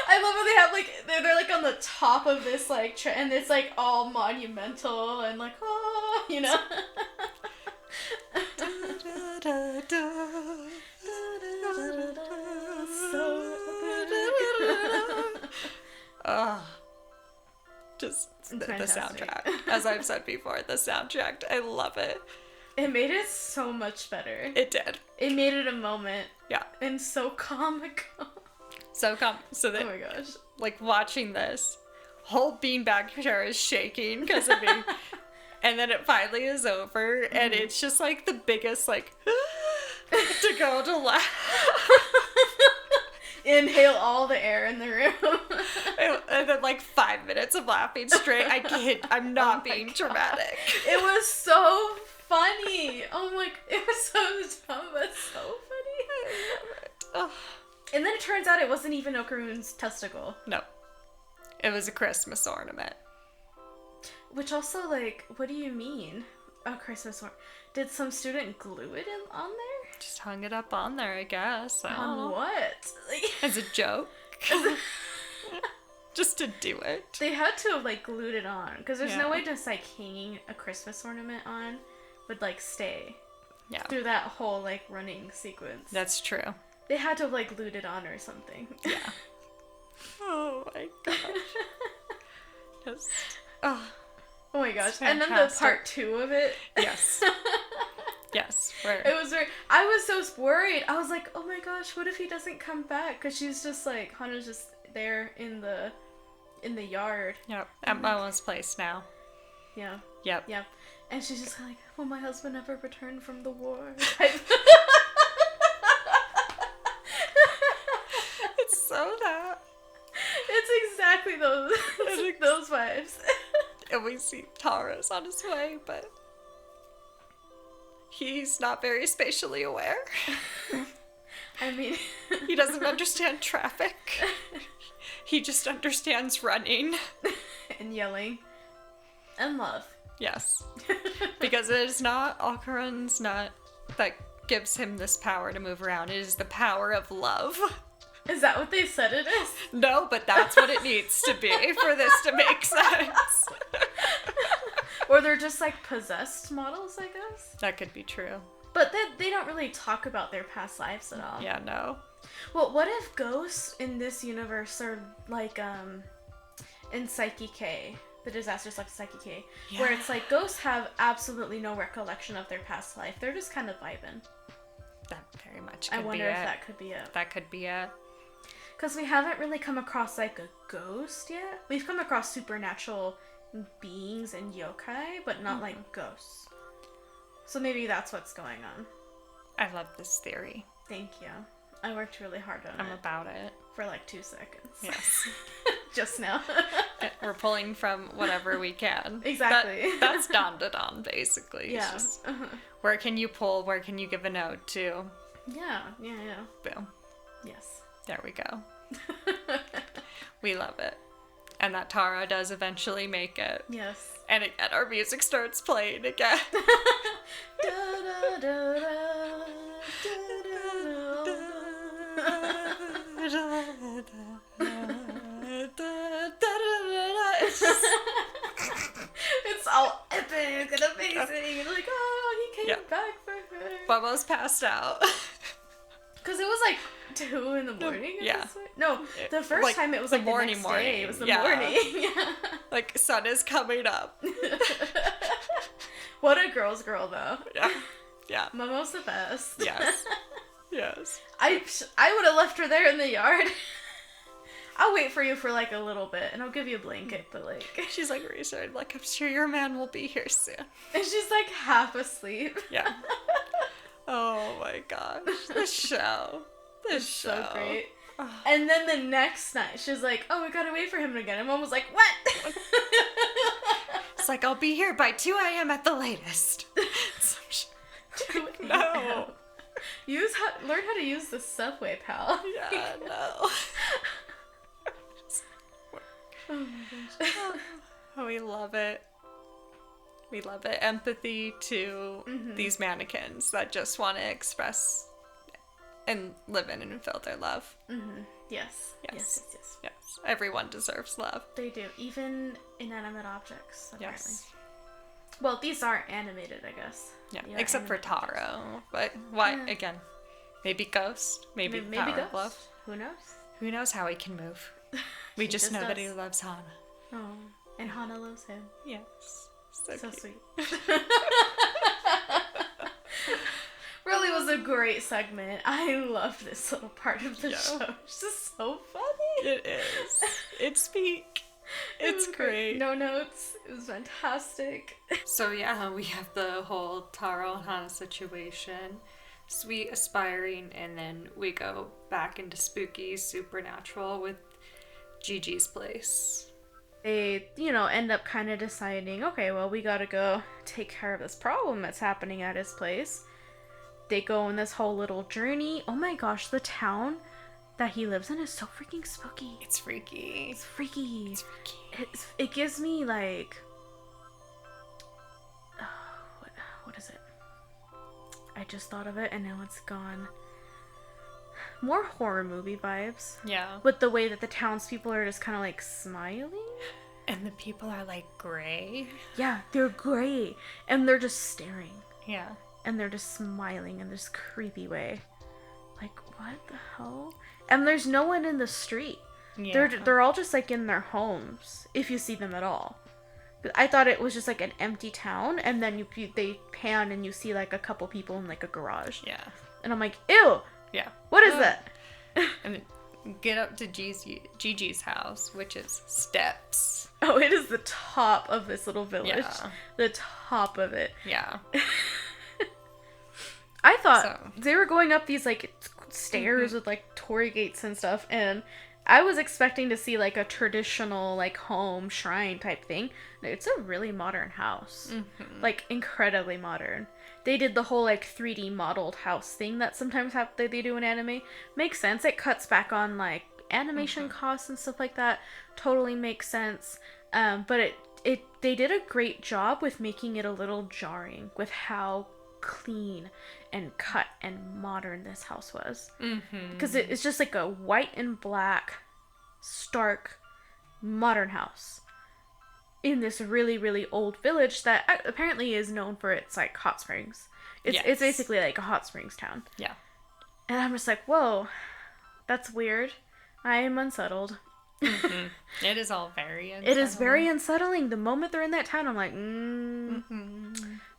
I love how they have like, they're like on the top of this like, and it's like all monumental and like, oh, you know? Just the soundtrack. As I've said before, the soundtrack, I love it. It made it so much better. It did. It made it a moment. Yeah. And so comical. So that, oh my gosh. Like, watching this, whole beanbag chair is shaking because of me. And then it finally is over, and it's just like the biggest, like, to go to laugh. Inhale all the air in the room. And then, like, 5 minutes of laughing straight. I'm not being dramatic. It was so funny. Oh my, it was so dumb, but so funny. I love it. Oh. And then it turns out it wasn't even Okaru's testicle. No. It was a Christmas ornament. Which also, like, what do you mean? A Christmas ornament? Did some student glue it on there? Just hung it up on there, I guess. On what? As a joke. Just to do it. They had to have, like, glued it on. Because there's no way just, like, hanging a Christmas ornament on would, like, stay. Yeah. Through that whole, like, running sequence. That's true. They had to have, like, glued it on or something. Yeah. Oh my gosh. Just, oh my gosh. And then the part 2 of it. Yes. Yes. Where it was very... I was so worried. I was like, oh my gosh, what if he doesn't come back? Because she's just like, Hana's just there in the yard. Yep. At Momo's place now. Yeah. Yep. Yep. And she's just like, will my husband ever return from the war? It's so that. It's exactly those those vibes. And we see Taro's on his way, but he's not very spatially aware. I mean... He doesn't understand traffic. He just understands running. And yelling. And love. Yes. Because it is not Alcaran's nut that gives him this power to move around. It is the power of love. Is that what they said it is? No, but that's what it needs to be for this to make sense. Or they're just like possessed models, I guess? That could be true. But they don't really talk about their past lives at all. Yeah, no. Well, what if ghosts in this universe are like in Psyche K, the disaster stuff in Psyche K, where it's like ghosts have absolutely no recollection of their past life. They're just kind of vibing. That very much could be it. I wonder if that could be it. That could be it. Because we haven't really come across like a ghost yet. We've come across supernatural beings and yokai, but not like ghosts. So maybe that's what's going on. I love this theory. Thank you. I worked really hard on it. I'm about it. For like 2 seconds. Yes. Just now. We're pulling from whatever we can. Exactly. That's DanDaDan, basically. Yeah. Just, where can you pull? Where can you give a note to? Yeah. Boom. Yes. There we go. We love it. And that Taro does eventually make it. Yes. And again, our music starts playing again. It's all epic and amazing. And like, oh, he came back for her. Momo's passed out. Because it was like 2 in the morning. Yeah. No, the first like, time it was the like morning, the next day. It was the morning. Yeah. Like, sun is coming up. What a girl's girl, though. Yeah. Yeah. Momo's the best. Yes. Yes. I would have left her there in the yard. I'll wait for you for like a little bit, and I'll give you a blanket, but like... She's like reassured, like, I'm sure your man will be here soon. And she's like half asleep. Yeah. Oh my gosh. This show. This show. So great. And then the next night, she's like, oh, we gotta wait for him again. And Mom was like, what? It's like, I'll be here by 2 a.m. at the latest. No. Learn how to use the subway, pal. Yeah, no. Oh my gosh. Oh, we love it. We love it. Empathy to these mannequins that just want to express and live in and feel their love. Mm-hmm. Yes. Yes. Everyone deserves love. They do. Even inanimate objects, apparently. Yes. Well, these are animated, I guess. Yeah, except for Taro. But why? Yeah. Again, maybe ghost. Maybe power of love. Who knows? Who knows how he can move? We just know that he loves Hana. Oh, and Hana loves him. Yes. So sweet. Really was a great segment. I love this little part of the show. It's just so funny. It is. It's peak. It's great. No notes. It was fantastic. So yeah, we have the whole Taro and Hana situation. Sweet, aspiring, and then we go back into spooky, supernatural with Jiji's place. They, end up kind of deciding, okay, well, we gotta go take care of this problem that's happening at his place. They go on this whole little journey. Oh my gosh, the town that he lives in is so freaking spooky. It's freaky. It's freaky. It gives me, like... what is it? I just thought of it and now it's gone. More horror movie vibes. Yeah. With the way that the townspeople are just kind of like smiling. And the people are like gray. Yeah, they're gray. And they're just staring. Yeah. And they're just smiling in this creepy way. Like, what the hell? And there's no one in the street. Yeah. They're all just like in their homes, if you see them at all. I thought it was just like an empty town, and then they pan and you see like a couple people in like a garage. Yeah. And I'm like, ew. Yeah. What is that? And get up to Gigi's house, which is steps. Oh, it is the top of this little village. Yeah. The top of it. Yeah. I thought they were going up these like stairs with like torii gates and stuff, and I was expecting to see like a traditional like home shrine type thing. It's a really modern house. Like incredibly modern. They did the whole like 3D modeled house thing that sometimes they do in anime. Makes sense. It cuts back on like animation costs and stuff like that. Totally makes sense. But they did a great job with making it a little jarring with how clean and cut and modern this house was. Because it's just like a white and black, stark, modern house in this really, really old village that apparently is known for its like hot springs. It's basically like a hot springs town. Yeah. And I'm just like, whoa, that's weird. I am unsettled. It is all very unsettling. It is very unsettling. The moment they're in that town, I'm like,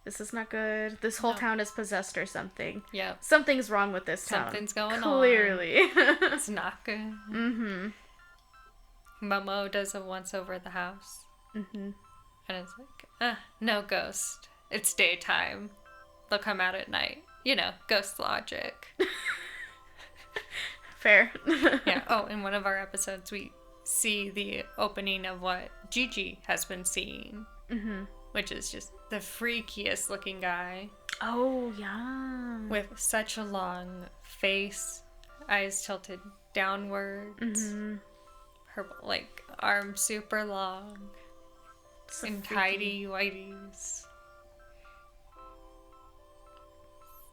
this is not good. This whole town is possessed or something. Yeah. Something's wrong with this town. Something's going Clearly. on. It's not good. Momo does a once over the house. And it's like, no ghost. It's daytime. They'll come out at night. You know, ghost logic. Fair. Yeah. Oh, in one of our episodes, we see the opening of what Jiji has been seeing. Which is just the freakiest looking guy. Oh, yeah. With such a long face, eyes tilted downwards. Her, like, arms super long. So and freaky. tidy whities.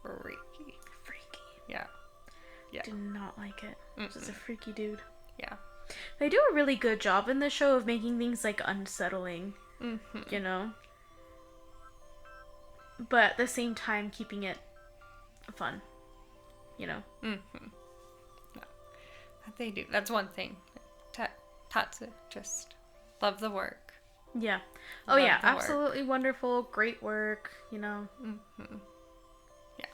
Freaky. Yeah. Yeah. Did not like it. Just a freaky dude. Yeah. They do a really good job in this show of making things, like, unsettling. You know? But at the same time, keeping it fun. You know? No. They do. That's one thing. Tatsu, just love the work. Yeah. Oh, Love yeah. the work. Absolutely wonderful. Great work. You know? Yeah.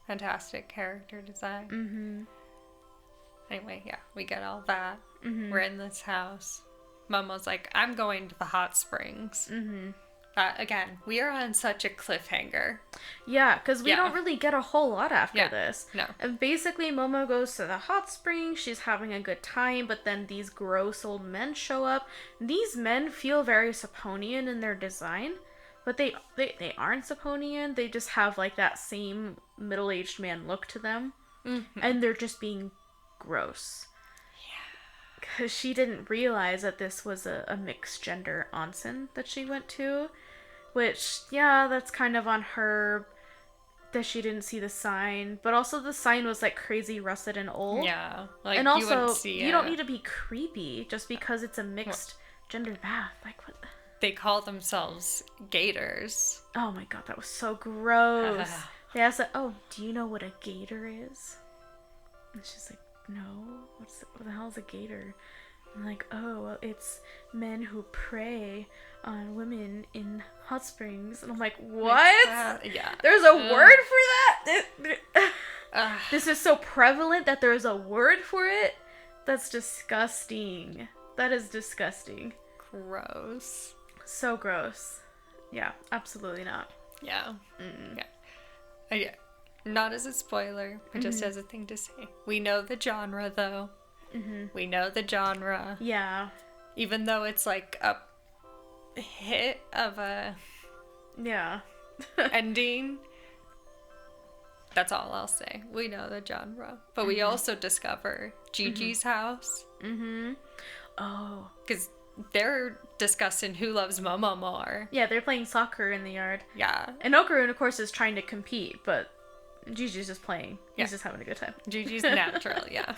Fantastic character design. Anyway, yeah, we get all that. We're in this house. Momo's like, I'm going to the hot springs. Again, we are on such a cliffhanger. Yeah, because we don't really get a whole lot after this. No. And basically, Momo goes to the hot spring. She's having a good time, but then these gross old men show up. These men feel very Sapponian in their design, but they aren't Sapponian. They just have like that same middle-aged man look to them, and they're just being gross. Because she didn't realize that this was a mixed gender onsen that she went to. Which, yeah, that's kind of on her that she didn't see the sign. But also the sign was like crazy rusted and old. Yeah. Like, and also, you wouldn't see you don't need to be creepy just because it's a mixed gender bath. Like, what? They call themselves gators. Oh my god, that was so gross. They asked her, oh, do you know what a gator is? And she's like, no, what the hell is a gator? I'm like, oh, well, it's men who prey on women in hot springs. And I'm like, what? Yeah. There's a word for that? This is so prevalent that there's a word for it? That's disgusting. That is disgusting. Gross. So gross. Yeah, absolutely not. Yeah. Yeah. Not as a spoiler, but just as a thing to say. We know the genre, though. We know the genre. Yeah. Even though it's like a hit of a ending. That's all I'll say. We know the genre. But we also discover Gigi's house. Oh. Because they're discussing who loves Momo more. Yeah, they're playing soccer in the yard. Yeah. And Okarun, of course, is trying to compete, but Gigi's just playing. He's just having a good time. Gigi's natural, yeah.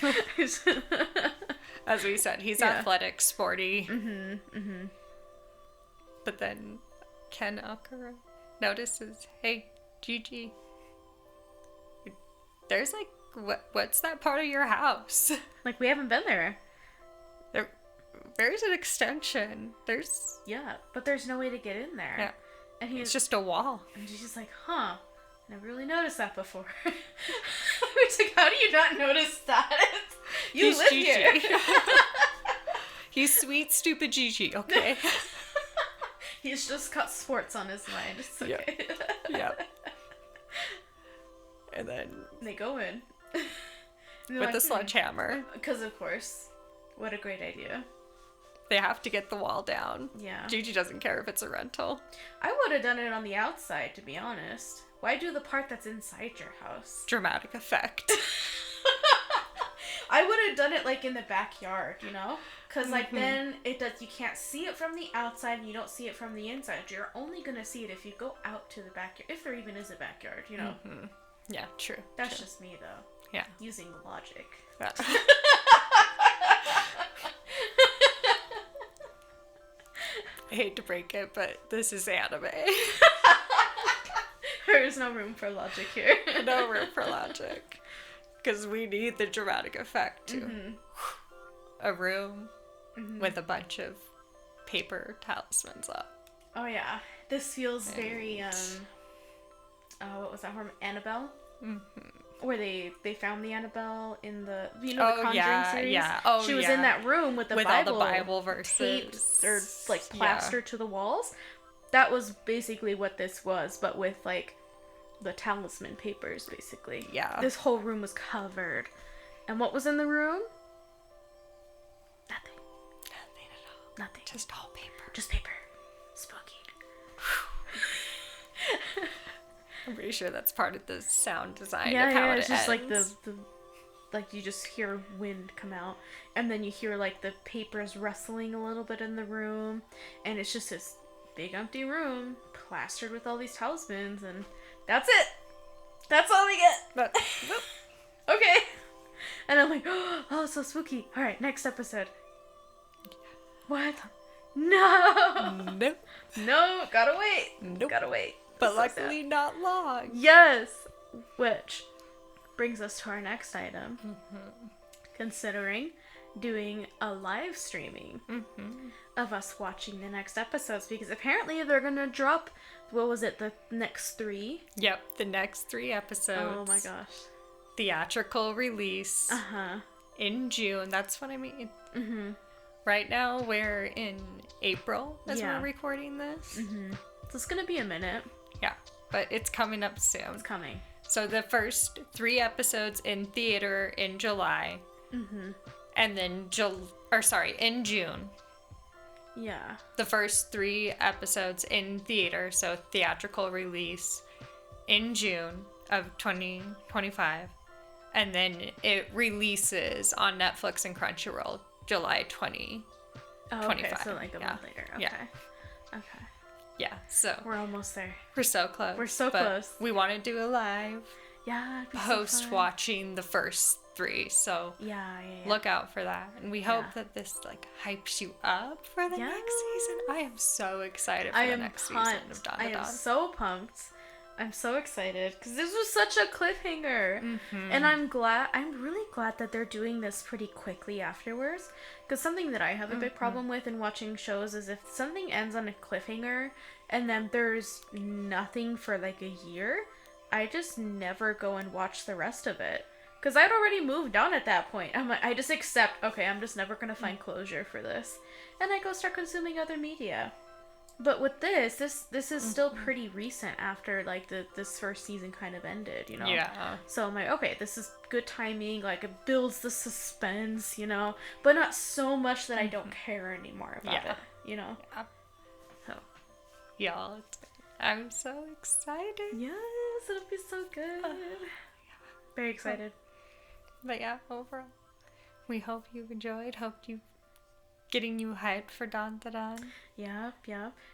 As we said, he's athletic, sporty. But then Ken Okarun notices, hey, Jiji, there's like, what's that part of your house? Like, we haven't been there. there's an extension. There's... Yeah, but there's no way to get in there. Yeah. And it's just a wall. And she's just like, huh, never really noticed that before. It's like, how do you not notice that? You live here. He's sweet, stupid Jiji, okay? He's just got sports on his mind. It's okay. Yep. And then... They go in. With the sledgehammer. Because, of course, what a great idea. They have to get the wall down. Yeah. Jiji doesn't care if it's a rental. I would have done it on the outside, to be honest. Why do the part that's inside your house? Dramatic effect. I would have done it, like, in the backyard, you know? Because, like, then you can't see it from the outside and you don't see it from the inside. You're only going to see it if you go out to the backyard. If there even is a backyard, you know? Mm-hmm. Yeah, true. That's just me, though. Yeah. Using the logic. Yeah. I hate to break it, but this is anime. There is no room for logic here. No room for logic. Because we need the dramatic effect, too. Mm-hmm. A room with a bunch of paper talismans up. Oh, yeah. This feels very, what was that horror? Annabelle? Mm-hmm. Where they found the Annabelle in the, the Conjuring series? Yeah. Oh, she was in that room with the Bible. All the Bible verses. Taped or, like, plastered to the walls. That was basically what this was, but with, like, the talisman papers, basically. Yeah. This whole room was covered. And what was in the room? Nothing. Nothing at all. Nothing. Just all paper. Just paper. Spooky. I'm pretty sure that's part of the sound design Yeah, of how it it's just ends. like the like you just hear wind come out, and then you hear like the papers rustling a little bit in the room, and it's just this big empty room plastered with all these talismans, and that's it. That's all we get. Okay. And I'm like, oh, so spooky. All right, next episode. What? No. Nope. No, gotta wait. Nope. Gotta wait. But luckily not long. Yes! Which brings us to our next item. Mm-hmm. Considering doing a live streaming of us watching the next episodes, because apparently they're gonna drop, what was it, the next 3? Yep, the next 3 episodes. Oh my gosh. Theatrical release in June. That's what I mean. Mm-hmm. Right now we're in April as we're recording this. Mm-hmm. So it's gonna be a minute. Yeah, but it's coming up soon. It's coming. So the first 3 episodes in theater in July. Mm-hmm. And then in June. Yeah. The first 3 episodes in theater, so theatrical release in June of 2025. And then it releases on Netflix and Crunchyroll July 2025. Oh, okay, so like a month later. Okay. Yeah. Okay. Yeah, so we're almost there. We're so close. We're so close. We want to do a live post watching the first 3, so look out for that. And we hope that this like hypes you up for the next season. I am so excited for the next season of DanDaDan. I am so pumped. I'm so excited because this was such a cliffhanger. Mm-hmm. And I'm really glad that they're doing this pretty quickly afterwards. Because something that I have a big problem with in watching shows is if something ends on a cliffhanger and then there's nothing for like a year, I just never go and watch the rest of it. Because I'd already moved on at that point. I just accept, okay, I'm just never going to find closure for this. And I go start consuming other media. But with this is still pretty recent after, like, this first season kind of ended, you know? Yeah. So I'm like, okay, this is good timing, like, it builds the suspense, you know? But not so much that I don't care anymore about it, you know? Yeah. So. Y'all, I'm so excited. Yes, it'll be so good. Very excited. But yeah, overall, we hope you enjoyed, getting you hyped for DanDaDan. Yeah.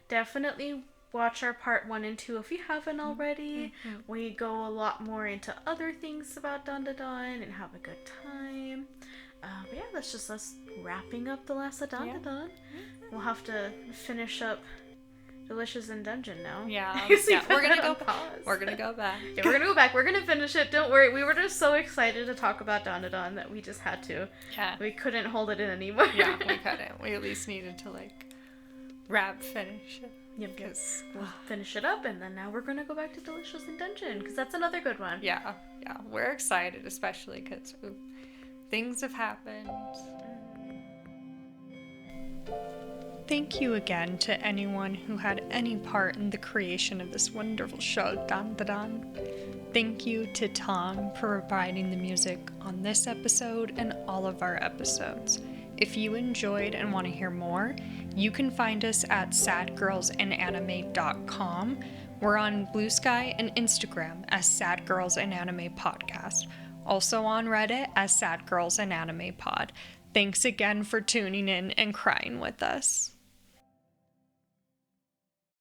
Definitely watch our part 1 and 2 if you haven't already. Mm-hmm. We go a lot more into other things about DanDaDan and have a good time. But yeah, that's just us wrapping up the last of DanDaDan. Yeah. We'll have to finish up Delicious in Dungeon now. Yeah. We're We're gonna go back. We're gonna go back. Yeah, we're gonna go back. We're gonna finish it. Don't worry. We were just so excited to talk about DanDaDan that we just had to. Yeah. We couldn't hold it in anymore. Yeah, we couldn't. We at least needed to like finish it. Yeah, because we'll finish it up, and then now we're gonna go back to Delicious in Dungeon because that's another good one. Yeah. We're excited, especially because things have happened. Thank you again to anyone who had any part in the creation of this wonderful show, DanDaDan. Thank you to Tom for providing the music on this episode and all of our episodes. If you enjoyed and want to hear more, you can find us at sadgirlsandanime.com. We're on Blue Sky and Instagram as Sad Girls and Anime Podcast. Also on Reddit as Sad Girls and Anime Pod. Thanks again for tuning in and crying with us.